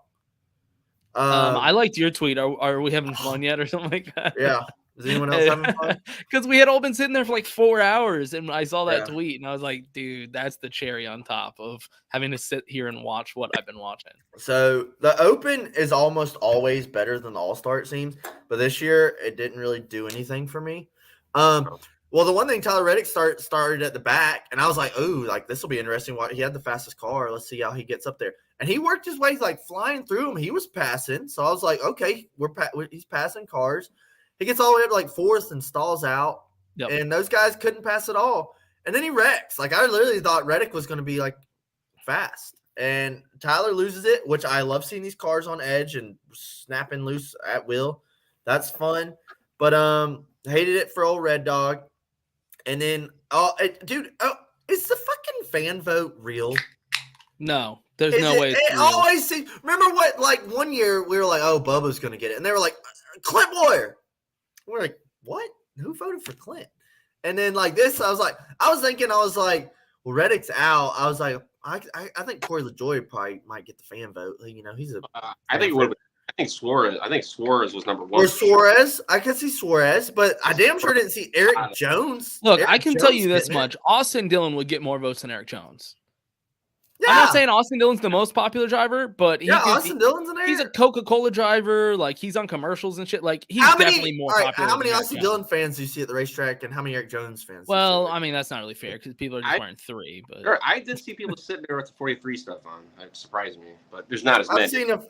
I liked your tweet. Are we having fun yet or something like that? Yeah. Is anyone else having fun? Because we had all been sitting there for like 4 hours, and I saw that Yeah. tweet, and I was like, dude, that's the cherry on top of having to sit here and watch what I've been watching. So the Open is almost always better than the All-Star, it seems, but this year it didn't really do anything for me. Well, the one thing, Tyler Reddick started at the back, and I was like, "Ooh, like this will be interesting." He had the fastest car. Let's see how he gets up there. And he worked his way like flying through him. He was passing, so I was like, "Okay, he's passing cars." He gets all the way up to like fourth and stalls out, and those guys couldn't pass at all. And then he wrecks. Like I literally thought Reddick was going to be like fast, and Tyler loses it, which I love seeing these cars on edge and snapping loose at will. That's fun, but hated it for old Red Dog. And then, is the fucking fan vote real? No, there's no way. It always seems. Remember what? Like 1 year, we were like, "Oh, Bubba's going to get it," and they were like, "Clint Boyer." We're like, "What? Who voted for Clint?" And then like this, I was like, "Well, Reddick's out." I was like, I think Corey LaJoy probably might get the fan vote. You know, he's a. I think it would. I think Suarez was number one. Or Suarez. I could see Suarez, but I damn sure didn't see Eric Jones. Look, Eric I can tell you this getting it. much. Austin Dillon would get more votes than Eric Jones. Yeah. I'm not saying Austin Dillon's the most popular driver, but Austin Dillon's in there. He's a Coca-Cola driver. Like he's on commercials and shit. Like he's definitely more popular. How many than Austin Dillon fans do you see at the racetrack, and how many Eric Jones fans? Well, I mean that's not really fair because people are just wearing 3. But I did see people sitting there with the 43 stuff on. It surprised me, but there's not as many.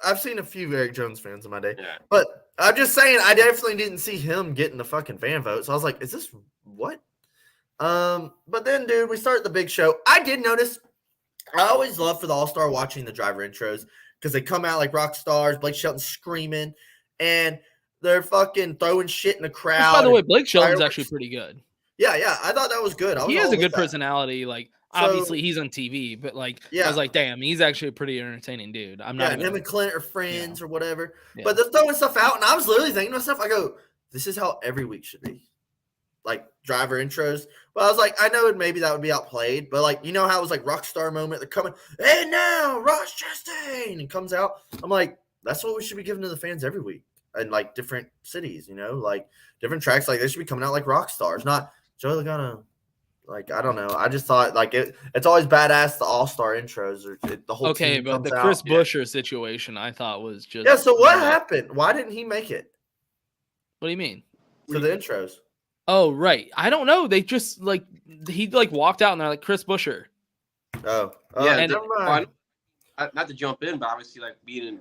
I've seen a few Eric Jones fans in my day, Yeah. but I'm just saying I definitely didn't see him getting the fucking fan vote. So I was like, is this what? But then, dude, we started the big show. I did notice. I always love for the All-Star watching the driver intros because they come out like rock stars, Blake Shelton screaming, and they're fucking throwing shit in the crowd. Which, by the way, Blake Shelton's actually pretty good. Yeah, I thought that was good. He has a good personality. Like, obviously, he's on TV, but like, I was like, damn, he's actually a pretty entertaining dude. I'm not. And him and Clint are friends or whatever. Yeah. But they're throwing stuff out, and I was literally thinking to myself, I go, this is how every week should be. Like driver intros. But I was like, I know maybe that would be outplayed, but like, you know how it was like rock star moment. They're coming, hey now, Ross Chastain, and comes out. I'm like, that's what we should be giving to the fans every week in like different cities, you know, like different tracks. Like they should be coming out like rock stars, not Joey Logano. Like I don't know. I just thought like it's always badass the All-Star intros or the whole team but comes the out. Chris Buescher situation I thought was just So what happened? Why didn't he make it? What do you mean? For the intros. Oh, right. I don't know. They just like he like walked out and they're like Chris Buescher. Yeah. And, not to jump in, but obviously like being in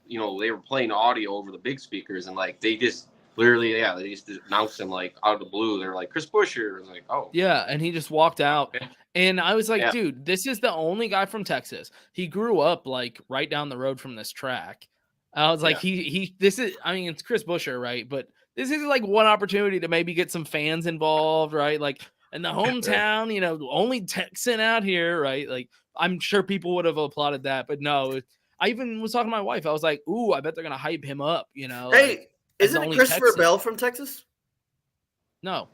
you know, they were playing audio over the big speakers and like they just literally they just announced him like out of the blue. They're like Chris Buescher. I was like, oh yeah, and he just walked out. Okay. And I was like, dude, this is the only guy from Texas. He grew up like right down the road from this track. I was like, this is, I mean, it's Chris Buescher, right? But this is like one opportunity to maybe get some fans involved, right? Like in the hometown, you know, only Texan out here, right? Like I'm sure people would have applauded that, but no. I even was talking to my wife. I was like, ooh, I bet they're gonna hype him up, you know. Hey, like, isn't it Christopher Texan. Bell from Texas? No.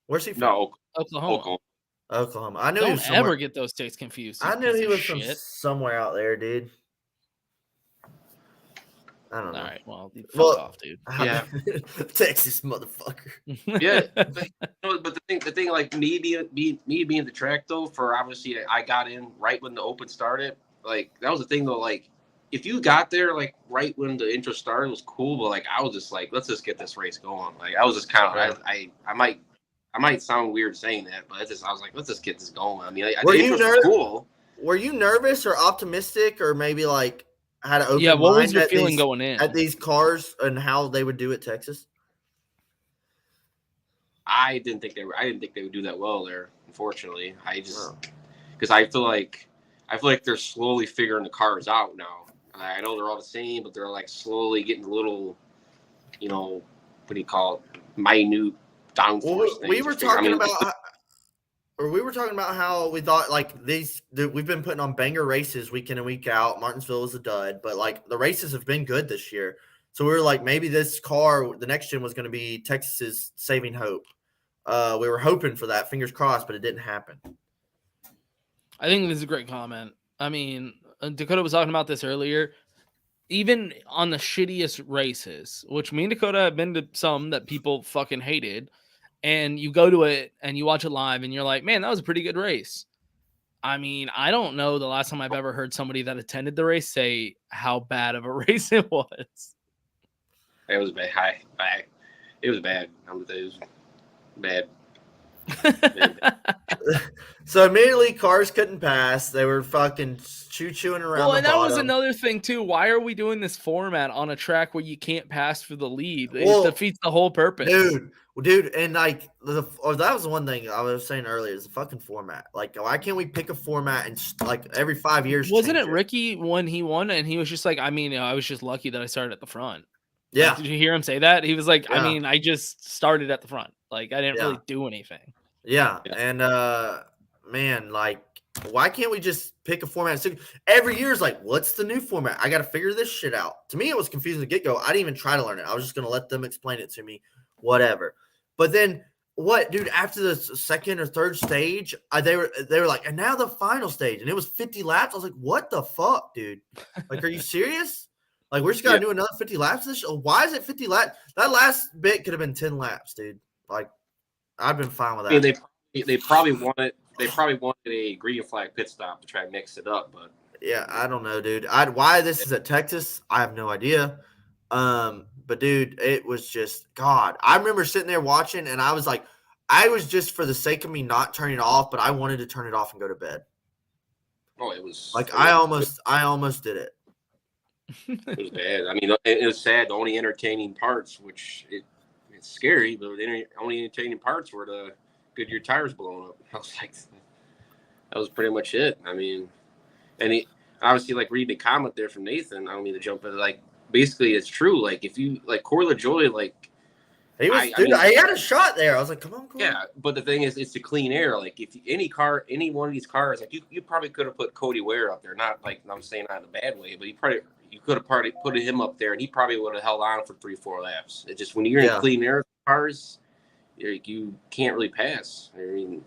Where's he from? No, Oklahoma. I knew he was somewhere. Don't ever get those states confused. I knew he was from somewhere out there, dude. I don't know. All right, well, fuck off, dude. Yeah, Texas motherfucker. Yeah, but the thing, like me being the track though, for obviously I got in right when the Open started. Like that was the thing though. Like if you got there like right when the intro started, it was cool. But like I was just like, let's just get this race going. Like I was just kind of I might sound weird saying that, but it's just I was like, let's just get this going. I mean, were you nervous? Cool. Were you nervous or optimistic or maybe like had an open mind? What was your at feeling going in at these cars and how they would do at Texas? I didn't think they would do that well there. Unfortunately, I just because I feel like they're slowly figuring the cars out now. I know they're all the same, but they're like slowly getting a little, you know, what do you call it, minute downforce. Well, we were talking about how we thought like we've been putting on banger races week in and week out. Martinsville was a dud, but like the races have been good this year. So we were like, maybe this car, the next gen, was going to be Texas's saving hope. We were hoping for that, fingers crossed, but it didn't happen. I think this is a great comment. I mean, Dakota was talking about this earlier. Even on the shittiest races, which me and Dakota have been to some that people fucking hated, and you go to it and you watch it live and you're like, man, that was a pretty good race. I mean, I don't know the last time I've ever heard somebody that attended the race say how bad of a race it was. It was bad. It was bad. It was bad. So immediately cars couldn't pass. They were fucking choo-chooing around. Well, the and that was bottom. another thing too. Why are we doing this format on a track where you can't pass for the lead? It Well, defeats the whole purpose. Dude, and like that was one thing I was saying earlier is the fucking format. Like, why can't we pick a format and like every 5 years? Wasn't it Ricky when he won and he was just like, I mean, I was just lucky that I started at the front. Yeah. Like, did you hear him say that? He was like, Yeah. I mean, I just started at the front. Like, I didn't really do anything. Yeah. And man, like, why can't we just pick a format? So every year is like, what's the new format? I got to figure this shit out. To me, it was confusing to get go. I didn't even try to learn it. I was just going to let them explain it to me, whatever. But then what, dude, after the second or third stage, they were like, and now the final stage, and it was 50 laps. I was like, what the fuck, dude? Like, are you serious? Like, we're just got to do another 50 laps this show? Why is it 50 laps? That last bit could have been 10 laps, dude. Like, I've been fine with that. I mean, they probably wanted a green flag pit stop to try and mix it up, but yeah, I don't know, dude. Why this is at Texas, I have no idea. But dude, it was just God. I remember sitting there watching, and I was like, I was just for the sake of me not turning it off, but I wanted to turn it off and go to bed. Oh, it was like I almost did it. It was bad. I mean, it was sad. The only entertaining parts, which it's scary, but the only entertaining parts were the Goodyear tires blowing up. I was like, that was pretty much it. I mean, and he obviously like reading the comment there from Nathan. I don't mean to jump in. Like, basically, it's true. Like, if you like Corey LaJoie, like he was, I had a shot there. I was like, come on, Corey. Yeah, but the thing is, it's the clean air. Like, if any one of these cars, like you probably could have put Cody Ware up there. Not like I'm saying not in a bad way, but you could have probably put him up there, and he probably would have held on for 3-4 laps. It's just when you're in clean air cars, you can't really pass. I mean,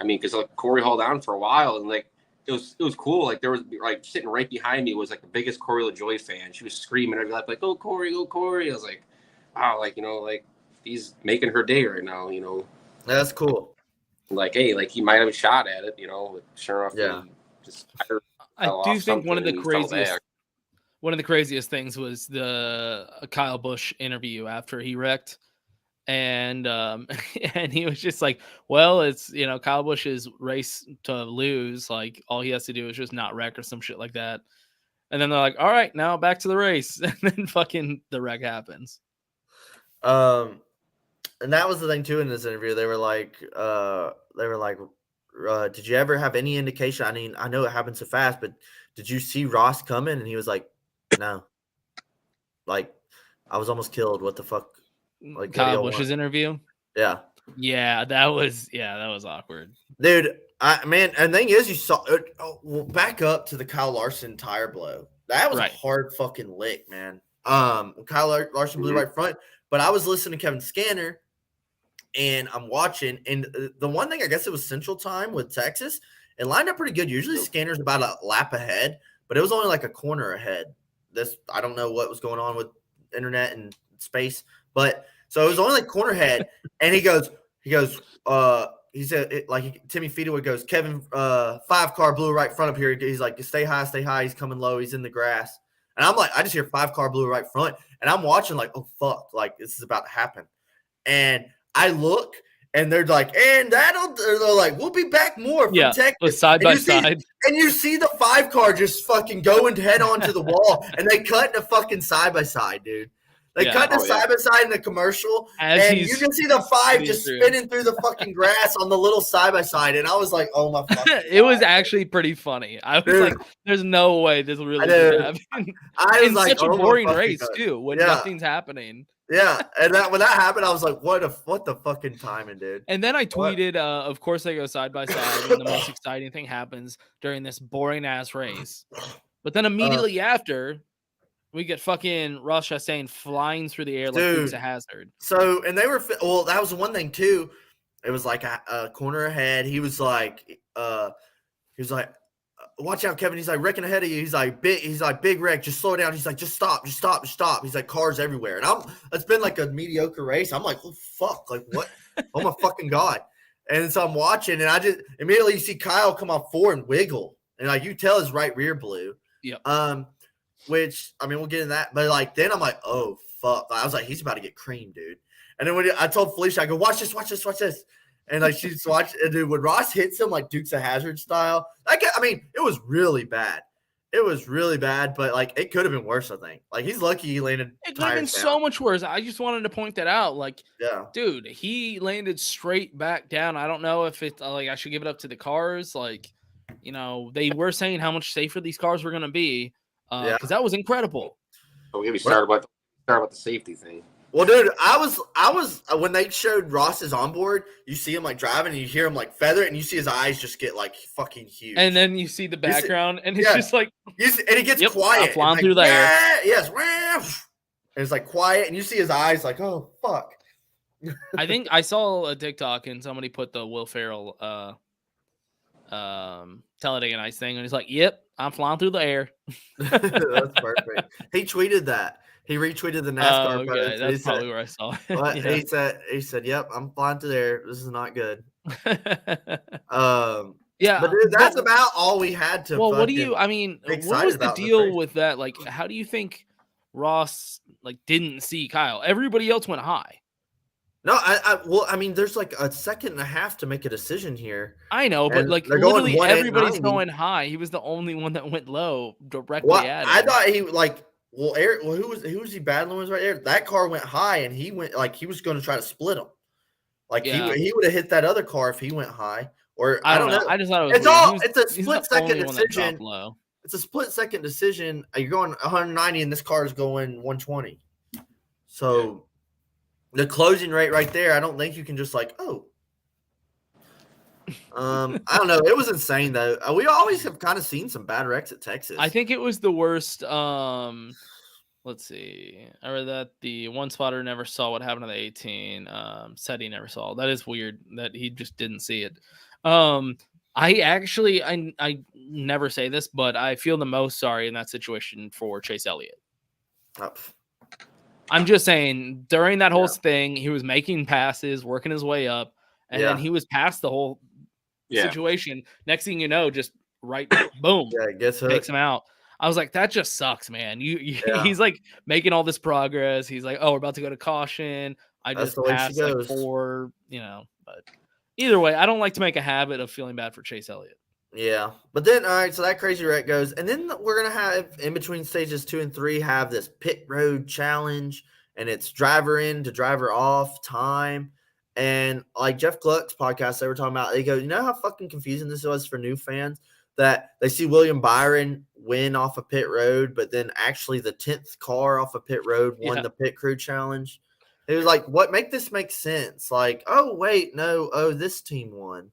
because like Corey held on for a while, and like it was cool. Like there was like sitting right behind me was like the biggest Corey LaJoie fan. She was screaming every lap like, "Go Corey, go Corey!" I was like, wow, like like he's making her day right now. That's cool. Like, hey, like he might have a shot at it. Sure enough. Yeah. I do think one of the craziest things was the Kyle Busch interview after he wrecked. And and he was just like, well, it's Kyle Busch's race to lose. Like all he has to do is just not wreck or some shit like that. And then they're like, all right, now back to the race. And then fucking the wreck happens. And that was the thing too in this interview. They were like, did you ever have any indication? I mean, I know it happened so fast, but did you see Ross coming? And he was like, no. Like, I was almost killed. What the fuck? Like Kyle Busch's interview? Yeah. Yeah, that was awkward. Dude, man, and the thing is, you saw it. Well, back up to the Kyle Larson tire blow. That was a hard fucking lick, man. Kyle Larson blew right front, but I was listening to Kevin Scanner, and I'm watching, and the one thing, I guess it was Central Time with Texas, it lined up pretty good. Usually Scanner's about a lap ahead, but it was only like a corner ahead. I don't know what was going on with internet and space, but so it was only like corner head, and he said, like Timmy Feederwood goes, Kevin, 5-car blew right front up here. He's like, stay high. He's coming low. He's in the grass. And I'm like, I just hear 5-car blew right front. And I'm watching like, oh, fuck, like this is about to happen. And I look, and they're like, and they're like, we'll be back more from Texas. Side by side. And you see the 5-car just fucking going head on to the wall. And they cut the fucking side by side, dude. They cut the side by side in the commercial, and you can see the 5 just spinning through the fucking grass on the little side by side. And I was like, "Oh my fucking God." It was actually pretty funny. I was like, "There's no way this really could happen." I was like, such a boring race too, when nothing's happening. Yeah, and when that happened, I was like, "What the fucking timing, dude?" And then I tweeted, "Of course they go side by side, and the most exciting thing happens during this boring ass race." But then immediately after, we get fucking Ross Chastain flying through the air like it's a hazard. So, and they were that was the one thing too. It was like a corner ahead. He was like, watch out, Kevin. He's like wrecking ahead of you. He's like big wreck. Just slow down. He's like, just stop. He's like, cars everywhere. And it's been like a mediocre race. I'm like, oh fuck, like what? Oh my fucking God. And so I'm watching, and I just immediately see Kyle come off 4 and wiggle, and like you tell his right rear blew. Yeah. Which I mean we'll get in that, but like then I'm like, oh fuck. I was like, he's about to get creamed, dude. And then when I told Felicia, I go, watch this. And like she's watching, and dude, when Ross hits him like Dukes of Hazzard style, like I mean, it was really bad. It was really bad, but like it could have been worse. I think. Like he's lucky he landed. It could have been so much worse. I just wanted to point that out. Like, yeah, dude, he landed straight back down. I don't know if it's like I should give it up to the cars. Like, you know, they were saying how much safer these cars were going to be because that was incredible. Oh, we start about the safety thing. Well, dude, I was when they showed Ross's onboard, you see him like driving and you hear him like feather it and you see his eyes just get like fucking huge. And then you see the background and it's just like, and it gets quiet. Flying like, through the air. Yes. And it's like quiet and you see his eyes like, oh, fuck. I think I saw a TikTok and somebody put the Will Ferrell Talladega Nights thing and he's like, yep, I'm flying through the air. That's perfect. He tweeted that. He retweeted the NASCAR post. That's probably where I saw it. Yeah. He said, yep, I'm flying through there. This is not good. Yeah. But dude, that's about all we had to what was the deal with that? Like, how do you think Ross like didn't see Kyle? Everybody else went high. No, I mean, there's like a second and a half to make a decision here. I know, but like literally everybody's going high. He was the only one that went low directly at him. I thought he like Eric. Well, who was he battling with right there? That car went high, and he went like he was going to try to split him. Like he would have hit that other car if he went high. Or I don't know. I just thought it was it's a split second decision. It's a split second decision. You're going 190, and this car is going 120. So. The closing rate right there, I don't think you can just like, I don't know. It was insane though. We always have kind of seen some bad wrecks at Texas. I think it was the worst. Let's see. I read that the one spotter never saw what happened to the 18. Said he never saw. That is weird that he just didn't see it. I never say this, but I feel the most sorry in that situation for Chase Elliott. Oh. I'm just saying, during that whole thing, he was making passes, working his way up, and then he was past the whole situation. Next thing you know, just boom, takes him out. I was like, that just sucks, man. He's like making all this progress. He's like, oh, we're about to go to caution. I just passed like 4, But either way, I don't like to make a habit of feeling bad for Chase Elliott. Yeah, but then all right, so that crazy wreck goes, and then we're gonna have in between stages 2 and 3 have this pit road challenge, and it's driver in to driver off time, and like Jeff Gluck's podcast, they were talking about. They go, you know how fucking confusing this was for new fans that they see William Byron win off a pit road, but then actually the 10th car off a pit road won the pit crew challenge. It was like, what? Make this make sense? Like, oh wait, no, this team won.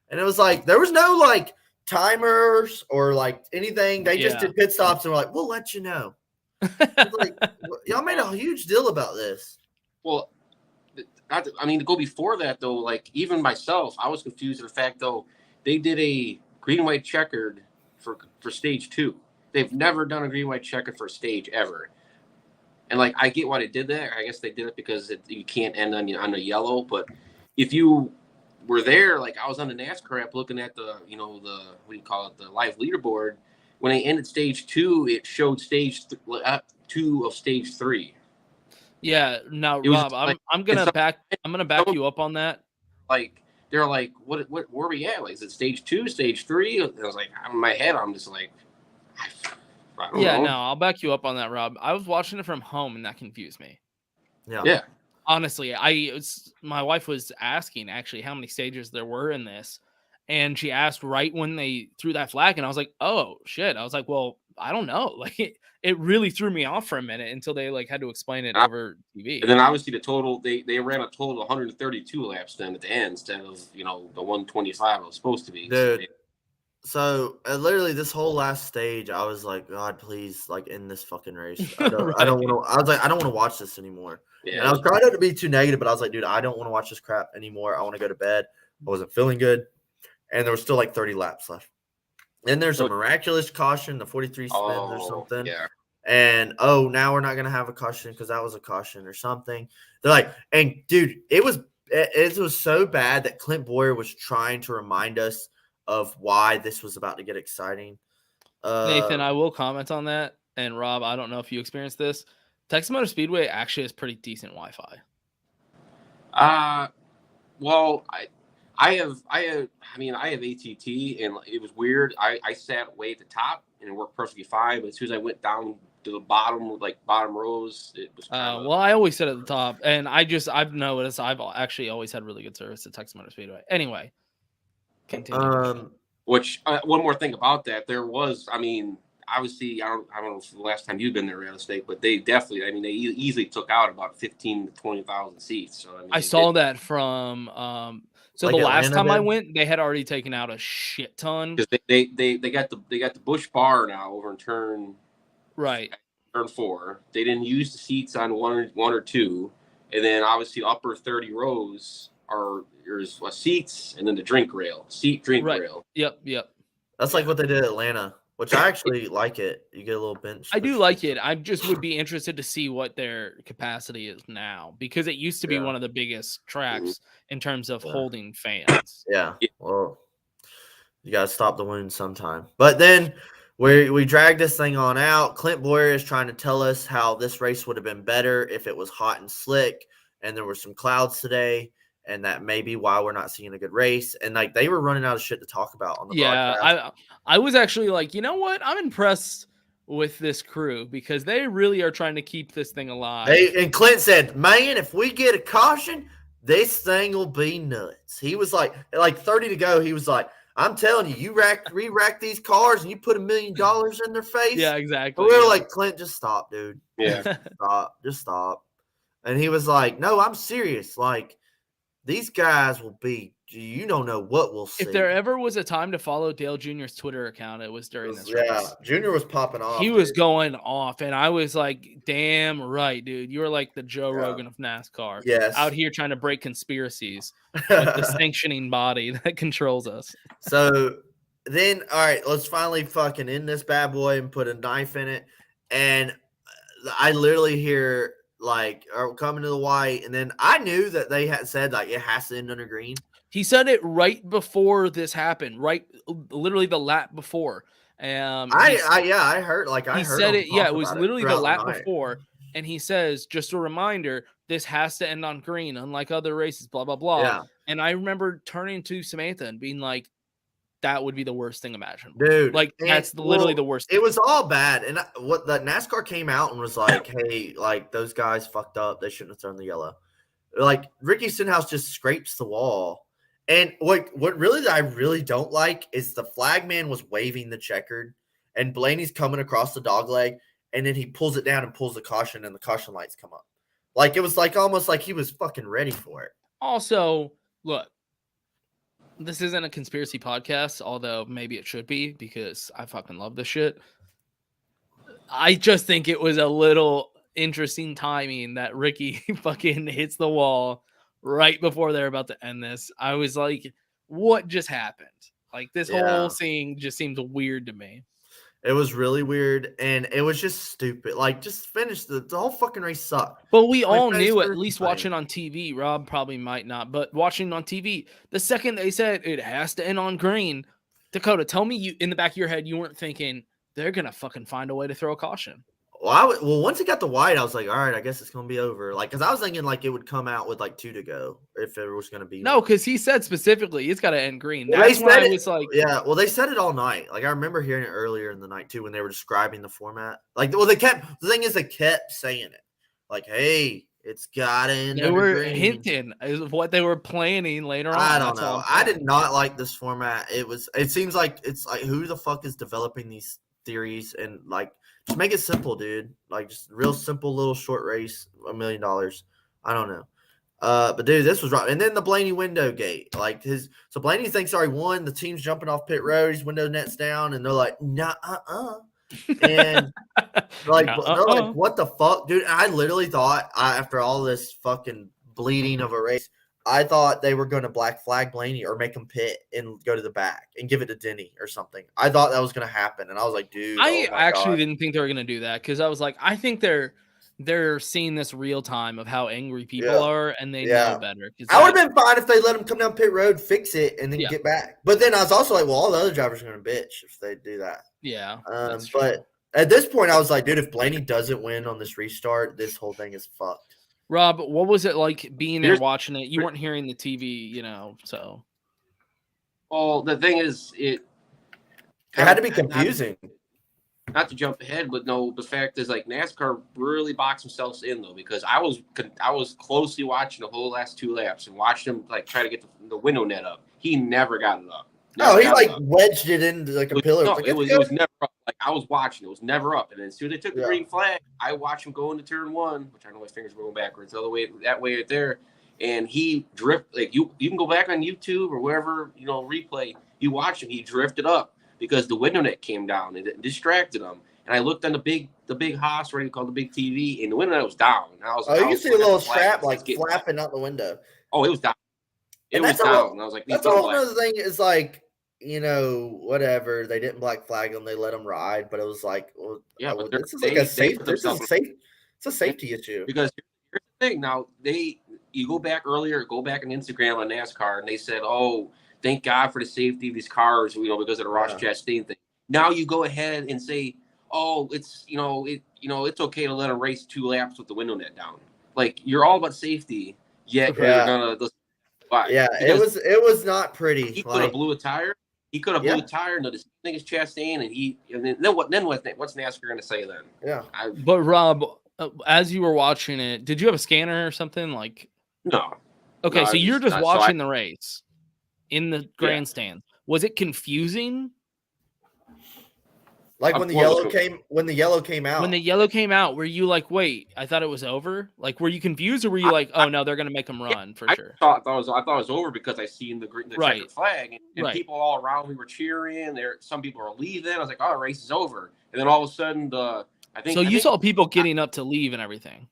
And it was like, there was no like timers or like anything. They just did pit stops and were like, we'll let you know. Like, y'all made a huge deal about this. Well, to go before that though, like even myself, I was confused with the fact though, they did a green, white checkered for stage 2. They've never done a green, white checkered for stage ever. And like, I get why they did that. I guess they did it because you can't end on a yellow, but if you were there, like I was on the NASCAR app looking at the live leaderboard. When they ended stage 2, it showed stage 2 of stage 3. Yeah. Now, Rob, I'm gonna back you up on that. Like they're like, what where are we at? Like, is it stage 2, stage 3? And I was like, in my head, I'm just like, I don't know. No, I'll back you up on that, Rob. I was watching it from home, and that confused me. Yeah. Honestly, my wife was asking actually how many stages there were in this, and she asked right when they threw that flag, and I was like, "Oh shit!" I was like, "Well, I don't know." Like it really threw me off for a minute until they like had to explain it over TV. And then obviously the total they ran a total of 132 laps then at the end instead of the 125 it was supposed to be. Dude. So literally this whole last stage, I was like, God, please, like end this fucking race. I don't want to. I was like, I don't want to watch this anymore. Yeah. And I was trying not to be too negative, but I was like, dude, I don't want to watch this crap anymore. I want to go to bed. I wasn't feeling good. And there was still like 30 laps left. Then there's a miraculous caution, the 43 spins or something. Yeah. And, now we're not going to have a caution because that was a caution or something. They're like, and dude, it was so bad that Clint Boyer was trying to remind us of why this was about to get exciting. Nathan, I will comment on that. And Rob, I don't know if you experienced this. Texas Motor Speedway actually has pretty decent Wi-Fi. Well, I have ATT, and it was weird. I sat way at the top and it worked perfectly fine. But as soon as I went down to the bottom rows, it was well, I always sit at the top, and I've noticed I've actually always had really good service at Texas Motor Speedway. Anyway, continue. Which one more thing about that, there was, obviously, I don't know if the last time you've been there, Rattlesnake, but they definitely, they easily took out about 15 to 20,000 seats. So I saw that from so like the last Atlanta time did? I went, they had already taken out a shit ton. because they got the Busch bar now over in turn 4. They didn't use the seats on one or two, and then obviously upper 30 rows there's seats and then the drink rail, drink rail. Yep. That's like what they did at Atlanta, which I actually like it. You get a little bench. I do like it. I just would be interested to see what their capacity is now, because it used to be one of the biggest tracks in terms of holding fans. Yeah. Well, you got to stop the wound sometime. But then we dragged this thing on out. Clint Boyer is trying to tell us how this race would have been better if it was hot and slick and there were some clouds today, and that may be why we're not seeing a good race. And like they were running out of shit to talk about on the broadcast. I was actually like, you know what? I'm impressed with this crew because they really are trying to keep this thing alive. And Clint said, man, if we get a caution, this thing will be nuts. He was like 30 to go. He was like, I'm telling you, re-rack these cars and you put $1 million in their face. Yeah, exactly. But we were like, Clint, just stop, dude. Yeah. Just stop. And he was like, no, I'm serious. Like, these guys will be, you don't know what we'll see. If there ever was a time to follow Dale Jr.'s Twitter account, it was during this race. Yeah, Junior was popping off. He was going off, and I was like, damn right, dude. You were like the Joe Rogan of NASCAR. Yes. Out here trying to break conspiracies with the sanctioning body that controls us. So then, all right, let's finally fucking end this bad boy and put a knife in it. And I literally hear coming to the white, and then I knew that they had said like it has to end under green. He said it right before this happened, literally the lap before. I heard he said it. Yeah, it was literally the lap before, and he says, just a reminder, this has to end on green, unlike other races. Blah blah blah. Yeah. And I remember turning to Samantha and being like, that would be the worst thing imaginable. Dude. Like, that's literally the worst thing. It was all bad. And what the NASCAR came out and was like, hey, like, those guys fucked up. They shouldn't have thrown the yellow. Like, Ricky Stenhouse just scrapes the wall. And what really I really don't like is the flag man was waving the checkered, and Blaney's coming across the dog leg, and then he pulls it down and pulls the caution, and the caution lights come up. Like, it was like almost like he was fucking ready for it. Also, look, this isn't a conspiracy podcast, although maybe it should be because I fucking love this shit. I just think it was a little interesting timing that Ricky fucking hits the wall right before they're about to end this. I was like, what just happened? Like, this whole scene just seems weird to me. It was really weird, and it was just stupid. Like, just finish the whole fucking race sucked. But we all knew, at least watching on TV, Rob probably might not, but watching on TV, the second they said it has to end on green, Dakota, tell me you in the back of your head you weren't thinking they're gonna fucking find a way to throw a caution. Well, once it got the white, I was like, all right, I guess it's gonna be over. Like, because I was thinking like it would come out with like 2 to go if it was gonna be. No, because he said specifically it's got to end green. Well, that's why I was like, yeah. Well, they said it all night. Like, I remember hearing it earlier in the night too when they were describing the format. Like, well, the thing is they kept saying it. Like, hey, it's got to end. They were hinting is what they were planning later on. I don't know. I did not like this format. It seems like it's like who the fuck is developing these theories, and like just make it simple, dude. Like, just real simple little short race, $1 million. I don't know. But dude, this was right. And then the Blaney window gate, like so Blaney thinks already won. The team's jumping off pit road. His window nets down, and they're like, nah, And like, Yeah, they're like, what the fuck, dude? And I literally thought after all this fucking bleeding of a race, I thought they were going to black flag Blaney or make him pit and go to the back and give it to Denny or something. I thought that was going to happen, and I was like, dude, I oh my actually God. didn't think they were gonna do that because I was like, I think they're seeing this real time of how angry people are, and they know better. I would have been fine if they let him come down pit road, fix it, and then get back. But then I was also like, well, all the other drivers are going to bitch if they do that. Yeah, but at this point, I was like, dude, if Blaney doesn't win on this restart, this whole thing is fucked. Rob, what was it like being there watching it? You weren't hearing the TV, so. Well, the thing is, it had to be confusing. Not to jump ahead, but no, the fact is, like, NASCAR really boxed themselves in, though, because I was closely watching the whole last 2 laps and watching him, like, try to get the window net up. He never got it up. He wedged it into like a pillar. No, it was never up. Like, I was watching, it was never up. And then as soon as they took the green flag, I watched him go into turn 1, which I know my fingers were going backwards, the other way, that way right there. And he drifted. Like, you can go back on YouTube or wherever, replay. You watch him, he drifted up because the window net came down and it distracted him. And I looked on the big Haas, what do you call the big TV, and the window net was down. And I was, you can see a little strap like flapping out the window. Oh, it was down. It was down. And I was like, that's a whole other thing. Is like, whatever. They didn't black flag them. They let them ride, but it was like, well, but this is like a safety. This is safe. It's a safety issue. Because here's the thing. Now you go back on Instagram on NASCAR, and they said, oh, thank God for the safety of these cars, because of the Ross Chastain thing. Now you go ahead and say, oh, it's it's okay to let them race 2 laps with the window net down. Like, you're all about safety, yet you're gonna. Yeah, because it was not pretty. He could have blew a tire. He could have blew a tire. No, this thing is Chastain, and then what? Then what's NASCAR gonna say then? Yeah. But Rob, as you were watching it, did you have a scanner or something like? No. Okay, so you're just watching the race in the grandstand. Was it confusing? Like when the yellow came out. When the yellow came out, were you like, wait, I thought it was over? Like, were you confused, or were you like, oh no, they're gonna make them run for sure? I thought it was over because I seen the checkered flag and people all around me were cheering. Some people were leaving. I was like, oh, the race is over. And then all of a sudden, you saw people getting up to leave and everything.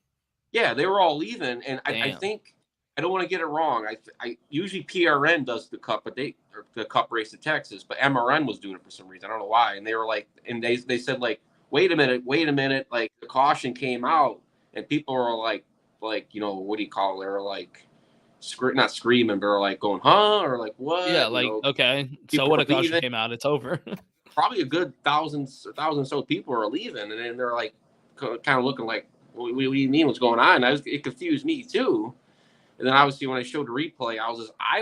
Yeah, they were all leaving, and I think, I don't want to get it wrong. I usually PRN does the cup, but the cup race to Texas, but MRN was doing it for some reason. I don't know why. And they were like, and they said like, wait a minute. Like, the caution came out, and people were like, what do you call it? They were like, not screaming, but they're like going, huh? Or like, what? Yeah, like, okay. So what a caution came out, it's over. Probably a good 1,000 or so people are leaving, and then they're like, kind of looking like, what do you mean? What's going on? It confused me too. And then obviously when I showed the replay, I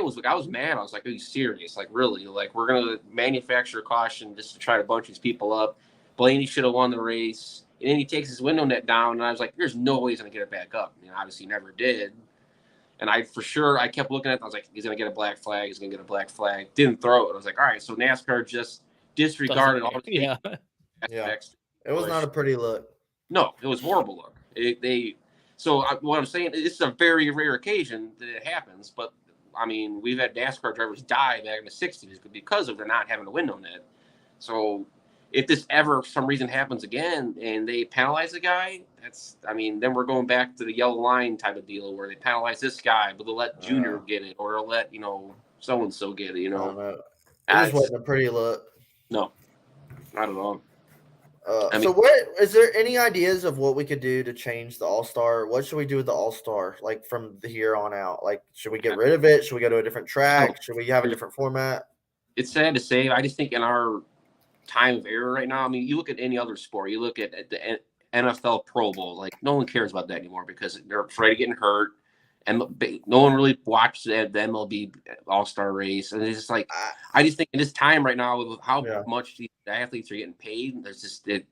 was mad. I was like, are you serious? Like, really? Like, we're gonna manufacture a caution just to try to bunch these people up. Blaney should have won the race. And then he takes his window net down, and I was like, there's no way he's gonna get it back up. Obviously he never did. And I kept looking at it. I was like, he's gonna get a black flag. He's gonna get a black flag. Didn't throw it. I was like, all right, so NASCAR just disregarded all the aspects. It was not a pretty look. No, it was horrible look. So what I'm saying, this is a very rare occasion that it happens, but I mean, we've had NASCAR drivers die back in the 60s because of their not having a window net. So if this ever, for some reason, happens again and they penalize a guy, then we're going back to the yellow line type of deal where they penalize this guy, but they'll let Junior get it, or they'll let, so-and-so get it, I don't know. It just wasn't a pretty look. No, not at all. So what is there any ideas of what we could do to change the All-Star? What should we do with the All-Star, like from here on out? Like, should we get rid of it? Should we go to a different track? Should we have a different format? It's sad to say. I just think in our time of era right now, I mean, you look at any other sport, you look at the NFL Pro Bowl, like, no one cares about that anymore because they're afraid of getting hurt. And no one really watched the MLB All-Star race. And it's just like, I just think in this time right now with how much these athletes are getting paid, there's just it.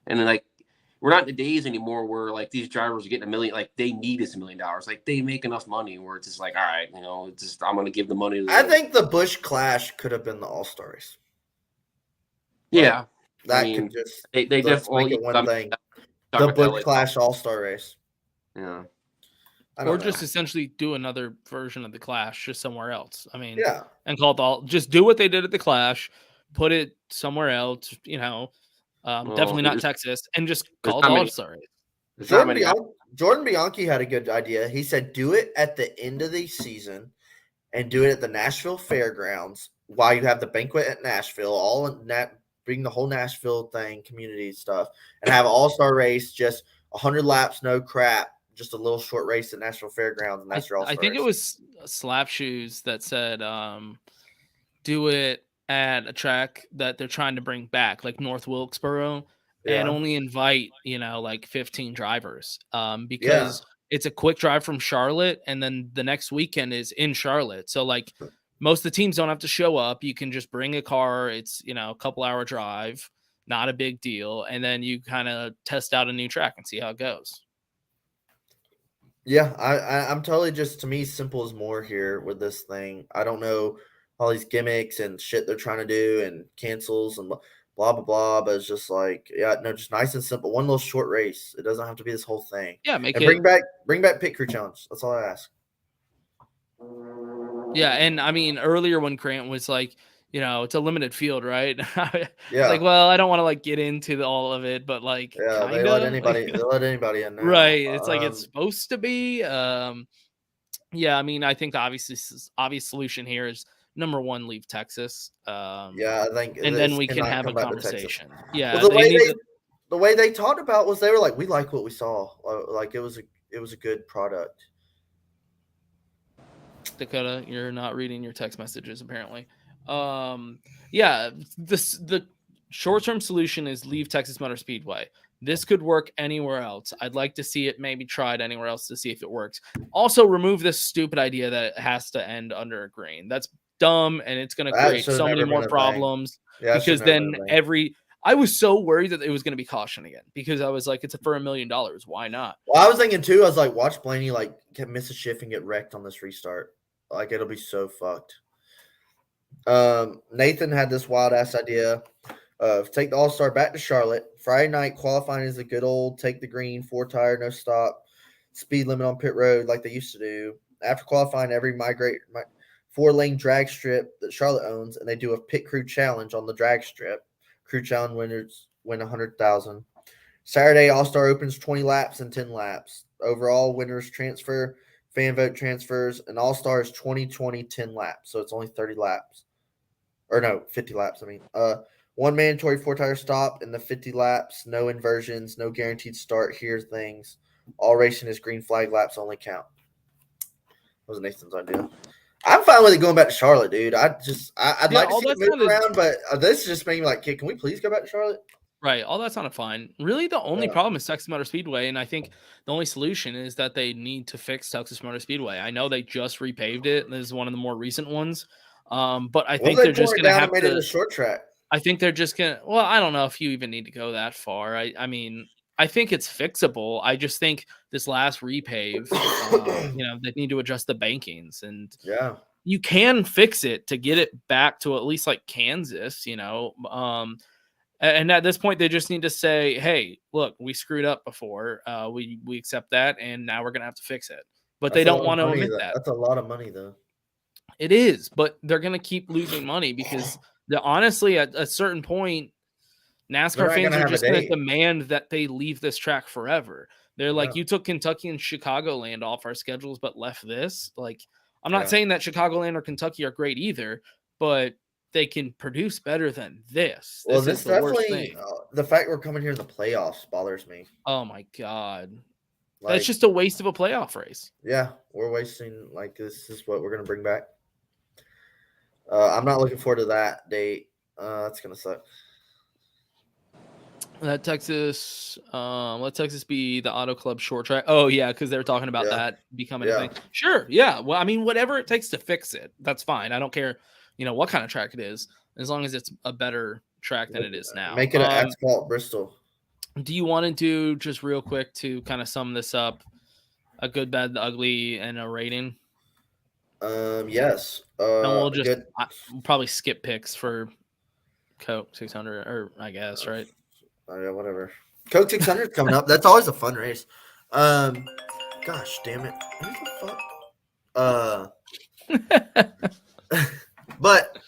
And then, like, we're not in the days anymore where, like, these drivers are getting $1 million, like, they need this $1 million. Like, they make enough money where it's just like, all right, it's just, I'm going to give the money to I think the Busch Clash could have been the All-Star race. Yeah. That could just they definitely make it one thing. The Busch Clash All-Star race. Yeah. Or just essentially do another version of the Clash just somewhere else. I mean, and call it just do what they did at the Clash, put it somewhere else, Definitely not Texas, and just call it All-Star race. Jordan Bianchi had a good idea. He said, do it at the end of the season and do it at the Nashville Fairgrounds while you have the banquet at Nashville, all in that, bring the whole Nashville thing, community stuff, and have an all-star race, just 100 laps, no crap, just a little short race at Nashville Fairgrounds, and that's your all-star I think race. it was Slap Shoes that said do it at a track that they're trying to bring back, like North Wilkesboro, and only invite, like 15 drivers because it's a quick drive from Charlotte, and then the next weekend is in Charlotte. So, like, most of the teams don't have to show up. You can just bring a car. It's, a couple-hour drive, not a big deal, and then you kind of test out a new track and see how it goes. Yeah, I'm totally just, to me, simple is more here with this thing. I don't know all these gimmicks and shit they're trying to do and cancels and blah, blah, blah. But it's just like, just nice and simple. One little short race. It doesn't have to be this whole thing. Yeah, bring back pit crew challenge. That's all I ask. Yeah, and I mean, earlier when Grant was like, it's a limited field, right? Yeah. Like, well, I don't want to get into all of it, but they let anybody in there. Right. It's like it's supposed to be. Yeah, I mean, I think the obvious solution here is number one, leave Texas. I think, and then we can have a conversation. Yeah, well, the way they talked about was they were like, we like what we saw. Like it was a good product. Dakota, you're not reading your text messages apparently. Yeah, the short-term solution is leave Texas Motor Speedway. This could work anywhere else. I'd like to see it maybe tried anywhere else to see if it works. Also, remove this stupid idea that it has to end under a green. That's dumb, and it's going to create so many more problems. Because then I was so worried that it was going to be caution again because I was like, it's for $1 million. Why not? Well, I was thinking too. I was like, watch Blaney miss a shift and get wrecked on this restart. Like it'll be so fucked. Nathan had this wild ass idea of take the All-Star back to Charlotte. Friday night qualifying is a good old take the green, 4-tire, no stop, speed limit on pit road like they used to do. After qualifying, every 4-lane drag strip that Charlotte owns, and they do a pit crew challenge on the drag strip. Crew challenge winners win $100,000. Saturday All-Star opens 20 laps and 10 laps. Overall winners transfer, fan vote transfers, and All-Star is 20, 10 laps. So it's only 30 laps. Or no, 50 laps, I mean. One mandatory 4-tire stop in the 50 laps, no inversions, no guaranteed start. Here's things. All racing is green flag laps only count. That was Nathan's idea. I'm fine with it going back to Charlotte, dude. I'd like to see it move around, but this is just making me like, can we please go back to Charlotte? Right. All that sounded fine. Really, the only problem is Texas Motor Speedway, and I think the only solution is that they need to fix Texas Motor Speedway. I know they just repaved it. This is one of the more recent ones. But I think they're just going to have to – short track. I think they're just going to – well, I don't know if you even need to go that far. I mean, I think it's fixable. I just think this last repave, they need to adjust the bankings. And you can fix it to get it back to at least like Kansas, and at this point, they just need to say, hey, look, we screwed up before. We accept that, and now we're going to have to fix it. But they don't want to admit that. That's a lot of money, though. It is, but they're going to keep losing money because honestly, at a certain point, NASCAR fans are just going to demand that they leave this track forever. They're like, you took Kentucky and Chicagoland off our schedules, but left this. Like, I'm not saying that Chicagoland or Kentucky are great either, but they can produce better than this. Well, this definitely the fact we're coming here in the playoffs bothers me. Oh my God. That's just a waste of a playoff race. Yeah, we're wasting this is what we're gonna bring back. I'm not looking forward to that date. That's gonna suck. Let Texas be the Auto Club short track. Oh yeah, because they're talking about that becoming a thing. Sure, yeah. Well, I mean, whatever it takes to fix it, that's fine. I don't care, what kind of track it is, as long as it's a better track than it is now. Make it an asphalt Bristol. Do you want to do just real quick to kind of sum this up? A good, bad, the ugly, and a rating. Yes. And we'll just we'll probably skip picks for Coke 600, or I guess, right? Yeah, whatever. Coke 600 is coming up. That's always a fun race. Gosh damn it. What the fuck? But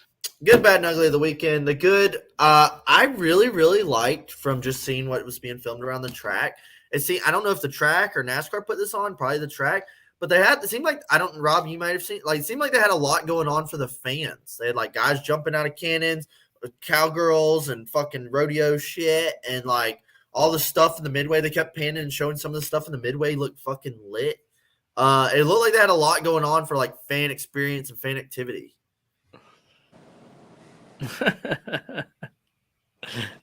good, bad, and ugly of the weekend. The good, I really liked from just seeing what was being filmed around the track. I don't know if the track or NASCAR put this on, probably the track, but it seemed like, Rob, you might have seen, like, it seemed like they had a lot going on for the fans. They had like guys jumping out of cannons, cowgirls and fucking rodeo shit, and like all the stuff in the midway. They kept panning and showing some of the stuff in the midway looked fucking lit. It looked like they had a lot going on for like fan experience and fan activity.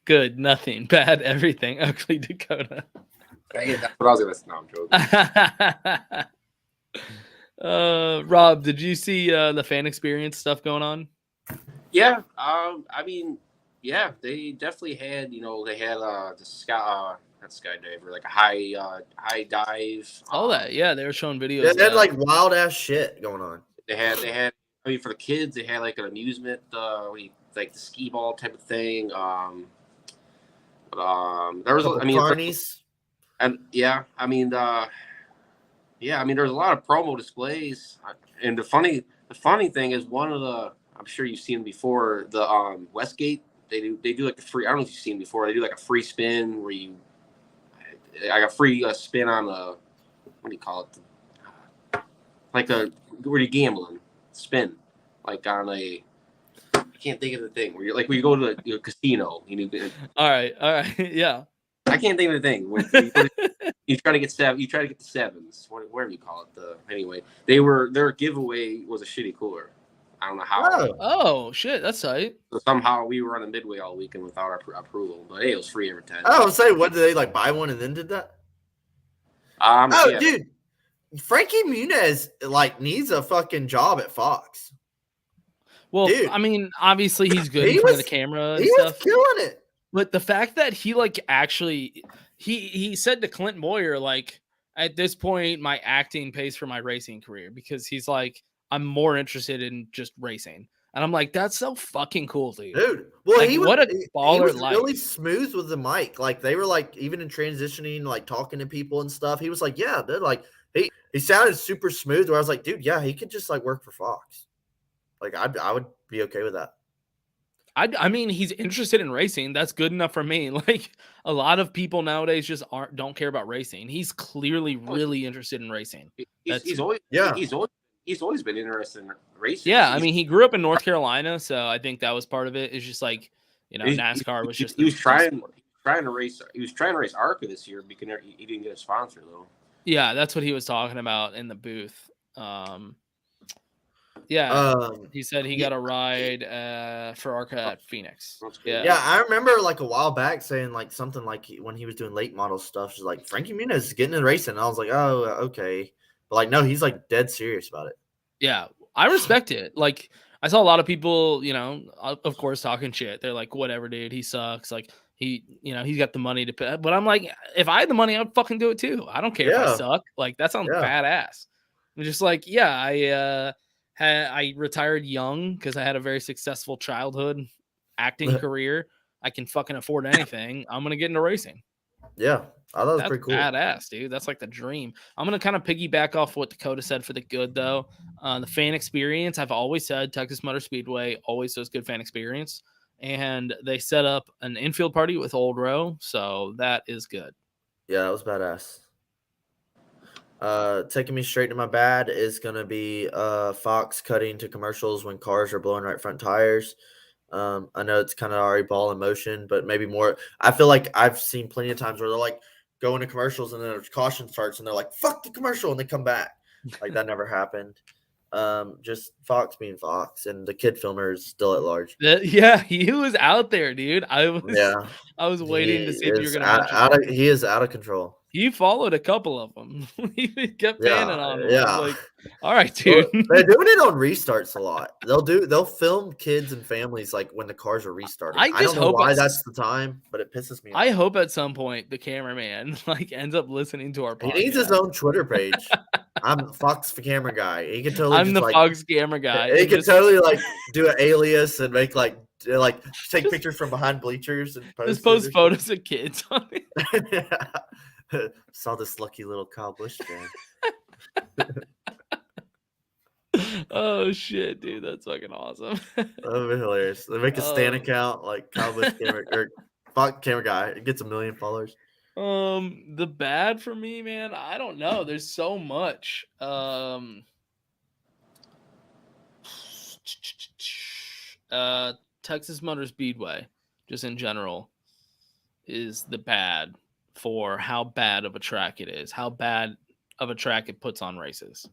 Good, nothing. Bad, everything. Ugly Dakota. That's what I was gonna say. No, I'm joking. Rob, did you see the fan experience stuff going on? Yeah. I mean, yeah, they definitely had. They had the not skydiver, like a high dive. All that, yeah, they were showing videos. Yeah, they had like wild ass shit going on. They had. I mean, for the kids, they had like an amusement, like the skee ball type of thing. There was, I mean, carnies. And yeah, I mean, there's a lot of promo displays, and the funny thing is I'm sure you've seen before, the Westgate. They do like the free. I don't know if you've seen before. They do like a free spin where I got free spin on what do you call it? Like where you're gambling spin, like on a. I can't think of the thing where you go to a casino. All right, yeah. I can't think of the thing. You try to get the sevens, whatever you call it. Anyway, their giveaway was a shitty cooler. I don't know how. Oh shit, that's tight. So somehow we were on the midway all weekend without our approval, but hey, it was free every time. I was saying, what did they like buy one and then did that? Yeah. Dude, Frankie Muniz like needs a fucking job at Fox. Well, dude, I mean, obviously he's good in front of the camera and stuff. Was killing it. But the fact that he like actually he said to Clint Boyer, like, at this point my acting pays for my racing career, because he's like, I'm more interested in just racing. And I'm like, that's so fucking cool, dude. Well, like, what a baller. He was life. Really smooth with the mic. Like, they were like, even in transitioning, like talking to people and stuff, he was like, yeah, they're like, he sounded super smooth, where I was like, dude, yeah, he could just like work for Fox. Like, I would be okay with that. I mean, he's interested in racing. That's good enough for me. Like, a lot of people nowadays just don't care about racing. He's clearly really interested in racing. He's always been interested in racing. Yeah, I mean, he grew up in North Carolina, so I think that was part of it. It's just like, NASCAR was just. He was trying to race. He was trying to race ARCA this year, because he didn't get a sponsor though. Yeah, that's what he was talking about in the booth. He said he got a ride for ARCA at Phoenix. Yeah, I remember like a while back saying like something like when he was doing late model stuff, she's like, Frankie Muniz is getting in racing. And I was like, oh, okay. But like, no, he's like dead serious about it. Yeah, I respect it. Like, I saw a lot of people, of course, talking shit. They're like, whatever, dude, he sucks. Like, he's got the money to pay. But I'm like, if I had the money, I'd fucking do it too. I don't care if I suck. Like, that sounds badass. I'm just like, I retired young because I had a very successful childhood acting career. I can fucking afford anything. I'm going to get into racing. Yeah. I thought that was pretty cool. Badass, dude. That's like the dream. I'm going to kind of piggyback off what Dakota said for the good, though. The fan experience, I've always said Texas Motor Speedway always does good fan experience. And they set up an infield party with Old Row. So that is good. Yeah, that was badass. Taking me straight to my bad is going to be Fox cutting to commercials when cars are blowing right front tires. I know it's kind of already ball in motion, but maybe more. I feel like I've seen plenty of times where they're like going to commercials and then a caution starts and they're like, fuck the commercial, and they come back. Like, that never happened. Just Fox being Fox, and the kid filmer is still at large. Yeah, he was out there, dude. I was waiting to see if you were going to. He is out of control. He followed a couple of them. He kept panning on them. Yeah. Like, all right, dude. Well, they're doing it on restarts a lot. They'll film kids and families like when the cars are restarting. I don't know why that's the time, but it pisses me off. I hope at some point the cameraman like ends up listening to our podcast. He needs his own Twitter page. I'm Fox the camera guy. He can totally. I'm the Fox camera guy. He can totally like do an alias and make like take pictures from behind bleachers and post photos of kids on it. Saw this lucky little Kyle Busch fan. Oh shit, dude, that's fucking awesome. That would be hilarious. They make a Stan account like Kyle Busch camera or fuck camera guy. It gets 1 million followers. The bad for me, man, I don't know. There's so much. Texas Motor Speedway, just in general, is the bad for how bad of a track it is, how bad of a track it puts on races.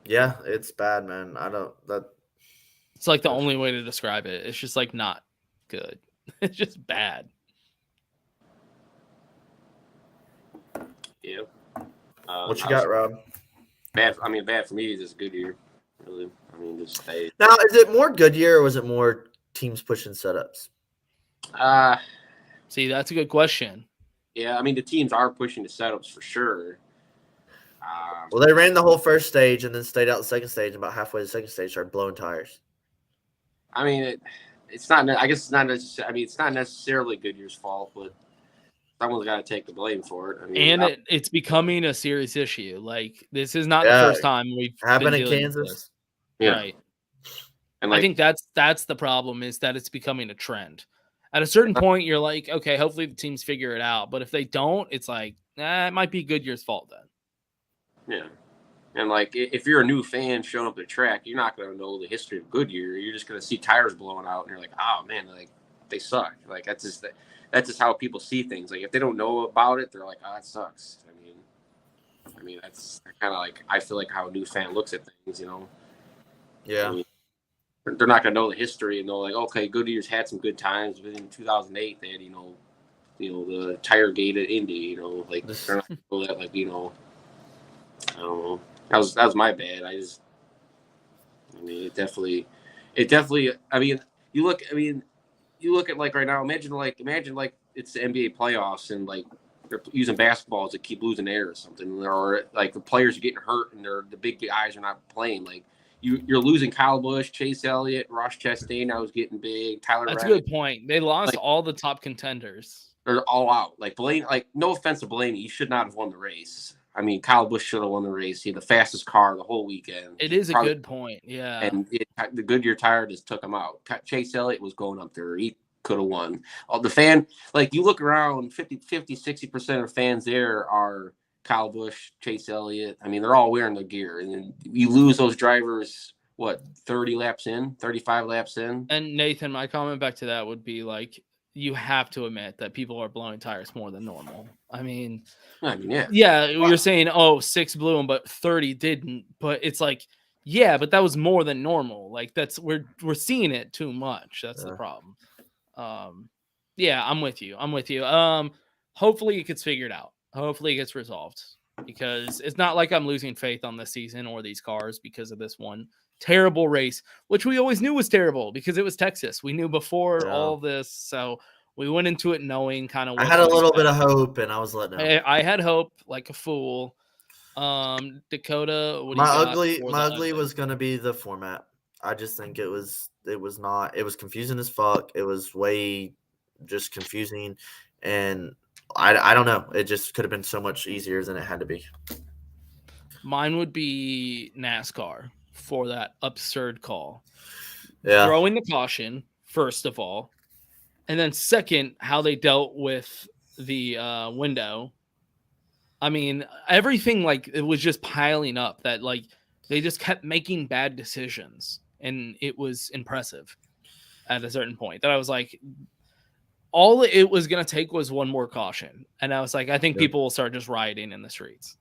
Yeah, it's bad, man. It's like the only way to describe it. It's just like not good. It's just bad. Yeah. What you got, Rob? Bad. I mean, bad for me is just Goodyear. Really. I mean, just stay. Now, is it more Goodyear or was it more teams pushing setups? See, that's a good question. Yeah, I mean, the teams are pushing the setups for sure. Well, they ran the whole first stage and then stayed out the second stage. And about halfway the second stage, started blowing tires. I mean, it's not. I guess it's not necessarily. I mean, it's not necessarily Goodyear's fault, but someone's got to take the blame for it. I mean, And it's becoming a serious issue. Like, this is not the first time we've happened been in dealing Kansas. with this. Yeah. Right. And I think that's the problem, is that it's becoming a trend. At a certain point, you're like, okay, hopefully the teams figure it out. But if they don't, it's like, it might be Goodyear's fault then. Yeah. And like, if you're a new fan showing up at the track, you're not going to know the history of Goodyear. You're just going to see tires blowing out, and you're like, oh man, like they suck. Like that's just how people see things. Like if they don't know about it, they're like, oh, that sucks. I mean that's kind of like, I feel like how a new fan looks at things, you know. Yeah. I mean, they're not going to know the history and know like, okay, Goodyear's had some good times. But in 2008, they had the Chairgatin at Indy. You know, like they're not going to know that. Like, you know, I don't know. That was my bad. I mean, it definitely. I mean, you look at like right now. Imagine like it's the NBA playoffs and like they're using basketballs to keep losing air or something, or like the players are getting hurt and the big guys are not playing. Like you're losing Kyle Busch, Chase Elliott, Ross Chastain. I was getting big. Tyler. That's Reddick. a good point. They lost all the top contenders. They're all out. Like Blaney. Like no offense to Blaney, he should not have won the race. I mean, Kyle Busch should have won the race. He had the fastest car the whole weekend. It is a good point, yeah. And the Goodyear tire just took him out. Chase Elliott was going up there. He could have won. The fan, like you look around, 50, 60% of fans there are Kyle Busch, Chase Elliott. I mean, they're all wearing the gear. And then you lose those drivers, 30 laps in, 35 laps in? And Nathan, my comment back to that would be like, you have to admit that people are blowing tires more than normal. I mean, yeah. Yeah, you're saying, 6 blew them, but 30 didn't. But it's like, yeah, but that was more than normal. Like we're seeing it too much. That's the problem. Yeah, I'm with you. Hopefully it gets figured out. Hopefully it gets resolved, because it's not like I'm losing faith on this season or these cars because of this one terrible race, which we always knew was terrible because it was Texas. We knew before all this, so we went into it knowing kind of what I had a little bit of hope, and I was letting out. I had hope like a fool. Dakota, my ugly was going to be the format. I just think it was confusing as fuck. It was way just confusing, and I don't know. It just could have been so much easier than it had to be. Mine would be NASCAR for that absurd call. Yeah. Throwing the caution, first of all. And then second, how they dealt with the window. I mean, everything, like, it was just piling up that, like, they just kept making bad decisions. And it was impressive at a certain point that I was like, all it was going to take was one more caution. And I was like, I think people will start just rioting in the streets.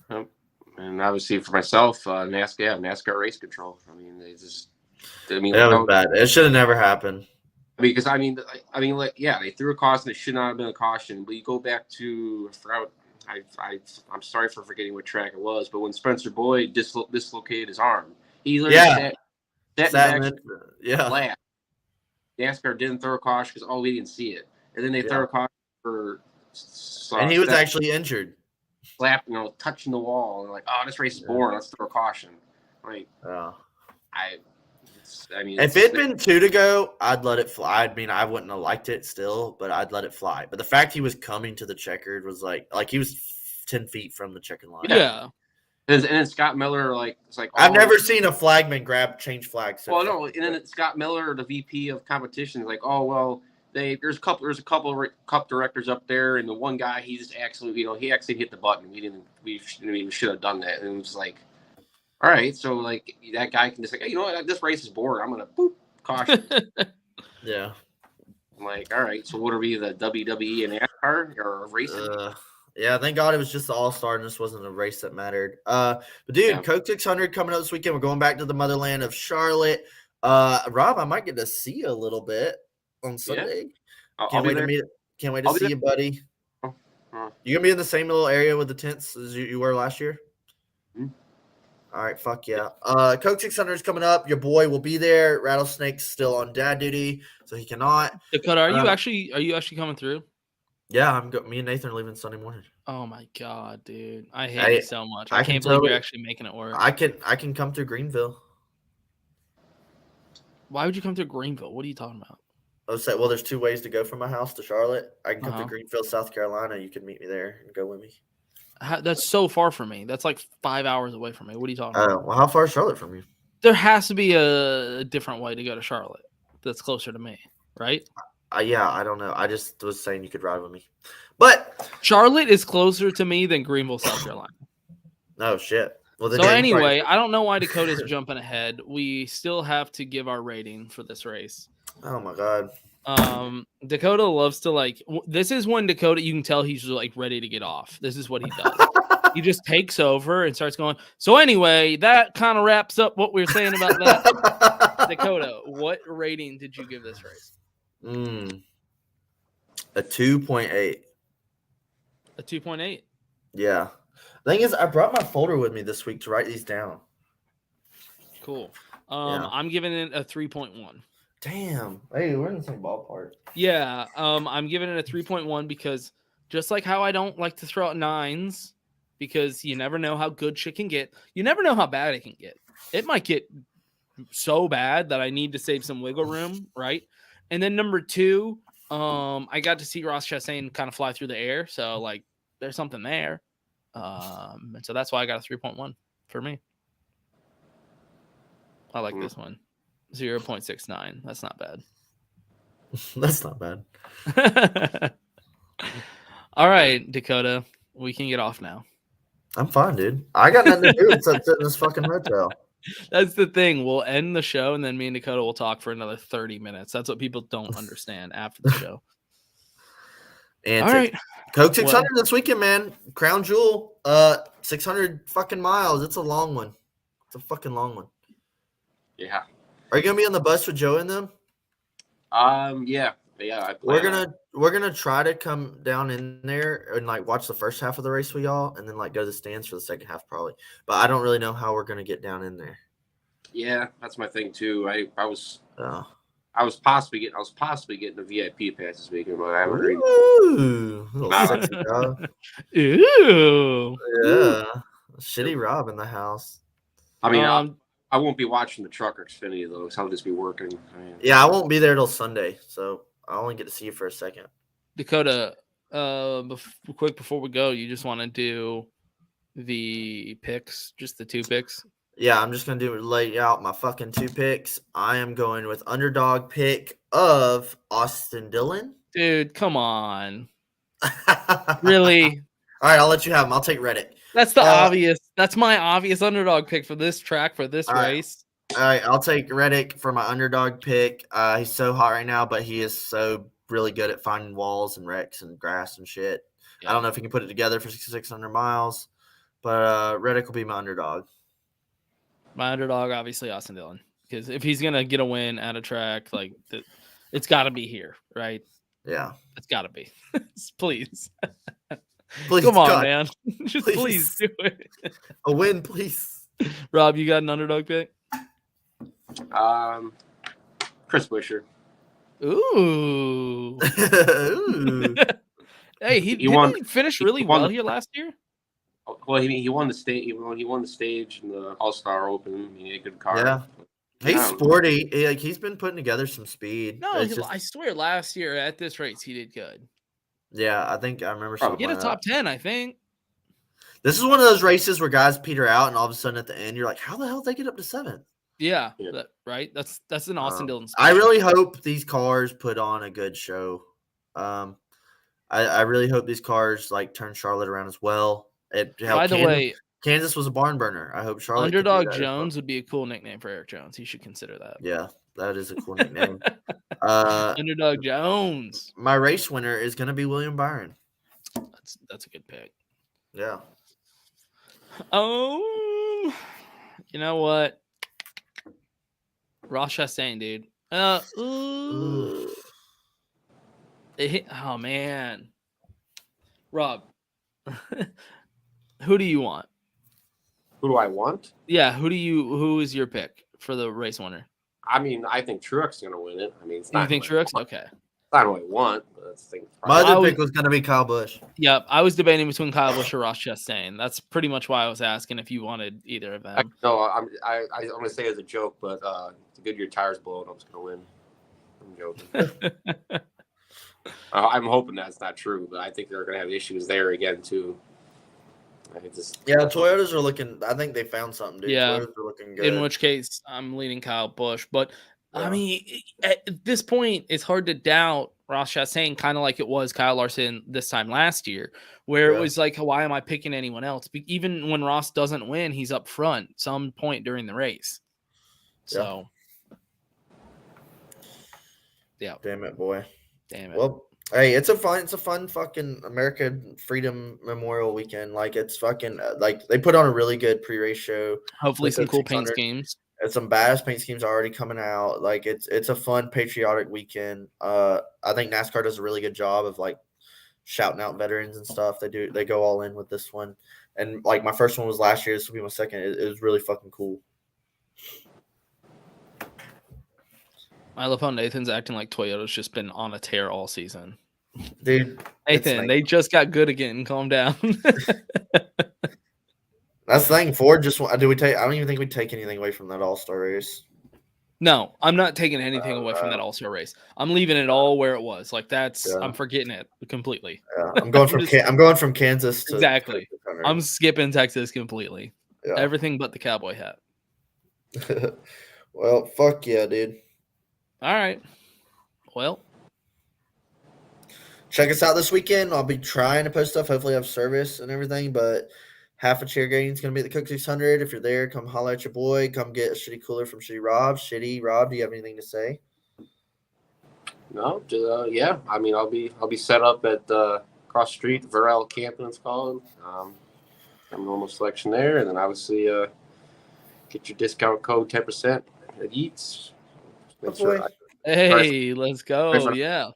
And obviously for myself, NASCAR race control. I mean, that was bad. It should have never happened. Because they threw a caution. It should not have been a caution. But you go back to, I'm sorry for forgetting what track it was, but when Spencer Boyd dislocated his arm, he literally sat lap. NASCAR didn't throw a caution because we didn't see it, and then they throw a caution for. And he was actually injured. Touching the wall, and like, this race is boring. Let's throw a caution. Like, if it'd been 2 to go, I'd let it fly. I mean, I wouldn't have liked it still, but I'd let it fly. But the fact he was coming to the checkered was like he was 10 feet from the checkered line. Yeah. And then Scott Miller, like, it's like, I've never seen a flagman change flags. Well, no, and then Scott Miller, the VP of competition, is like, oh well, there's a couple of cup directors up there, and the one guy he actually hit the button. We should have done that, and it was like, all right, so like that guy can just like, hey, you know what, this race is boring. I'm gonna caution. Yeah. I'm like, all right, so what are we, the WWE and NASCAR or racing? Yeah, thank God it was just the All-Star and this wasn't a race that mattered. But dude, Coke 600 coming up this weekend. We're going back to the motherland of Charlotte. Rob, I might get to see you a little bit on Sunday. Yeah. Can't wait to see you, buddy. You gonna be in the same little area with the tents as you were last year? Mm-hmm. All right, fuck yeah. Coke 600 is coming up. Your boy will be there. Rattlesnake's still on dad duty, so he cannot. Dakota, are you actually coming through? Yeah, me and Nathan are leaving Sunday morning. Oh my god, dude. I hate you so much. I can't believe you're actually making it work. I can come through Greenville. Why would you come through Greenville? What are you talking about? I was saying, well, there's 2 ways to go from my house to Charlotte. I can come to Greenville, South Carolina. You can meet me there and go with me. That's so far from me. That's like 5 hours away from me. What are you talking about? Well, how far is Charlotte from you? There has to be a different way to go to Charlotte that's closer to me, right? Yeah, I don't know. I just was saying you could ride with me. But Charlotte is closer to me than Greenville, South Carolina. Oh, shit. Well, so anyway, I don't know why Dakota's jumping ahead. We still have to give our rating for this race. Oh, my God. Dakota loves to this is when Dakota, you can tell he's like ready to get off. This is what he does. He just takes over and starts going. So anyway, that kind of wraps up what we were saying about that. Dakota, what rating did you give this race? A 2.8. A 2.8? Yeah. The thing is, I brought my folder with me this week to write these down. Cool. I'm giving it a 3.1. Damn. Hey, we're in the same ballpark. Yeah. I'm giving it a 3.1 because just like how I don't like to throw out 9s because you never know how good shit can get. You never know how bad it can get. It might get so bad that I need to save some wiggle room, right? And then number 2, I got to see Ross Chastain kind of fly through the air. So, like, there's something there. And so that's why I got a 3.1 for me. I like this one. 0.69. That's not bad. That's not bad. All right, Dakota. We can get off now. I'm fine, dude. I got nothing to do except sit in this fucking hotel. That's the thing. We'll end the show, and then me and Dakota will talk for another 30 minutes. That's what people don't understand after the show. And all right. Coke 600 this weekend, man. Crown Jewel. 600 fucking miles. It's a long one. It's a fucking long one. Yeah. Are you gonna be on the bus with Joe and them? Yeah. We're gonna try to come down in there and like watch the first half of the race with y'all, and then like go to the stands for the second half probably. But I don't really know how we're gonna get down in there. Yeah, that's my thing too. I was possibly getting a VIP pass this weekend, but I haven't agreed. Ooh, little sexy dog. Ooh. Yeah. Shitty Rob in the house. I mean, I won't be watching the truck or Xfinity though, so I'll just be working. Yeah, I won't be there till Sunday, so I only get to see you for a second. Dakota, quick before we go, you just want to do the picks, just the 2 picks? Yeah, I'm just going to lay out my fucking 2 picks. I am going with underdog pick of Austin Dillon. Dude, come on. Really? All right, I'll let you have him. I'll take Reddick. That's the obvious. That's my obvious underdog pick for this track, for this race. All right, I'll take Reddick for my underdog pick. He's so hot right now, but he is so really good at finding walls and wrecks and grass and shit. Yeah. I don't know if he can put it together for 600 miles, but Reddick will be my underdog. My underdog, obviously, Austin Dillon. Because if he's going to get a win at a track, like it's got to be here, right? Yeah. It's got to be. Please. Please, come on, God. man. Just please do it. A win, please. Rob, you got an underdog pick? Chris Buescher. Ooh. Ooh. Hey, he finished really well here last year. Well, he won the state. He won the stage in the All-Star Open. He had a good car. Yeah. He's sporty. He's been putting together some speed. No, I swear last year at this race he did good. Yeah, I think I remember. He had a top 10, I think. This is one of those races where guys peter out, and all of a sudden at the end, you're like, how the hell did they get up to 7th? Yeah, Yeah. right. That's an Austin Dillon. I really hope these cars put on a good show. I really hope these cars like turn Charlotte around as well. By the way, Kansas was a barn burner. I hope Charlotte Underdog Jones would be a cool nickname for Eric Jones. He should consider that. Yeah, that is a cool nickname. Underdog Jones. My race winner is going to be William Byron. That's a good pick. Yeah. You know what? Ross Chastain, dude. Oh man, Rob, who do you want? Who do I want? Yeah, who is your pick for the race winner? I mean, I think Truex going to win it. I mean, it's not. You think Truex? Okay. It's not what I want, but that's the thing. My other pick was going to be Kyle Busch. Yep, I was debating between Kyle Busch or Ross Chastain. That's pretty much why I was asking if you wanted either of them. I'm going to say it as a joke, but the Goodyear tire's blowing. I'm just going to win. I'm joking. I'm hoping that's not true, but I think they're going to have issues there again too. Toyotas are looking. I think they found something, dude. Yeah, Toyotas are looking good. In which case, I'm leaning Kyle Busch, but. Yeah. I mean, at this point, it's hard to doubt Ross Chastain, kind of like it was Kyle Larson this time last year, where it was like, why am I picking anyone else? Even when Ross doesn't win, he's up front some point during the race. So, yeah. Damn it, boy. Damn it. Well, hey, it's a fun fucking American Freedom Memorial weekend. Like, it's fucking like they put on a really good pre-race show. Hopefully, some cool paint schemes. And some badass paint schemes are already coming out. Like it's a fun patriotic weekend. I think NASCAR does a really good job of like shouting out veterans and stuff. They go all in with this one. And like my first one was last year. This will be my second. It was really fucking cool. I love how Nathan's acting like Toyota's just been on a tear all season. Dude, Nathan, they just got good again. Calm down. That's the thing. Ford just I don't even think we take anything away from that All-Star race. No, I'm not taking anything away from that All-Star race. I'm leaving it all where it was. Like I'm forgetting it completely. Yeah, I'm going from Kansas to exactly. I'm skipping Texas completely. Yeah. Everything but the cowboy hat. Well, fuck yeah, dude. All right. Well, check us out this weekend. I'll be trying to post stuff. Hopefully, I have service and everything, but. Half of Chairgatin is going to be at the Cook 600. If you're there, come holler at your boy. Come get a Shitty cooler from Shitty Rob. Shitty Rob, do you have anything to say? No, yeah. I mean, I'll be set up at across the street, Varel Camping, it's called. I'm normal selection there, and then obviously get your discount code 10% at Eats. Let's go! Yeah,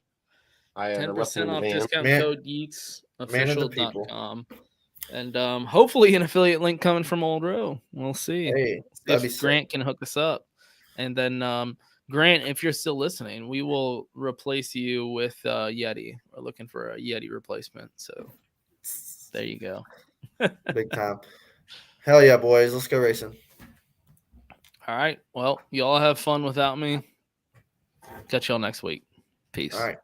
10% off discount code Eats official.com. And hopefully an affiliate link coming from Old Row. We'll see. Hey, if Grant can hook us up. And then Grant, if you're still listening, we will replace you with Yeti. We're looking for a Yeti replacement. So there you go. Big time. Hell yeah, boys. Let's go racing. All right. Well, y'all have fun without me. Catch y'all next week. Peace. All right.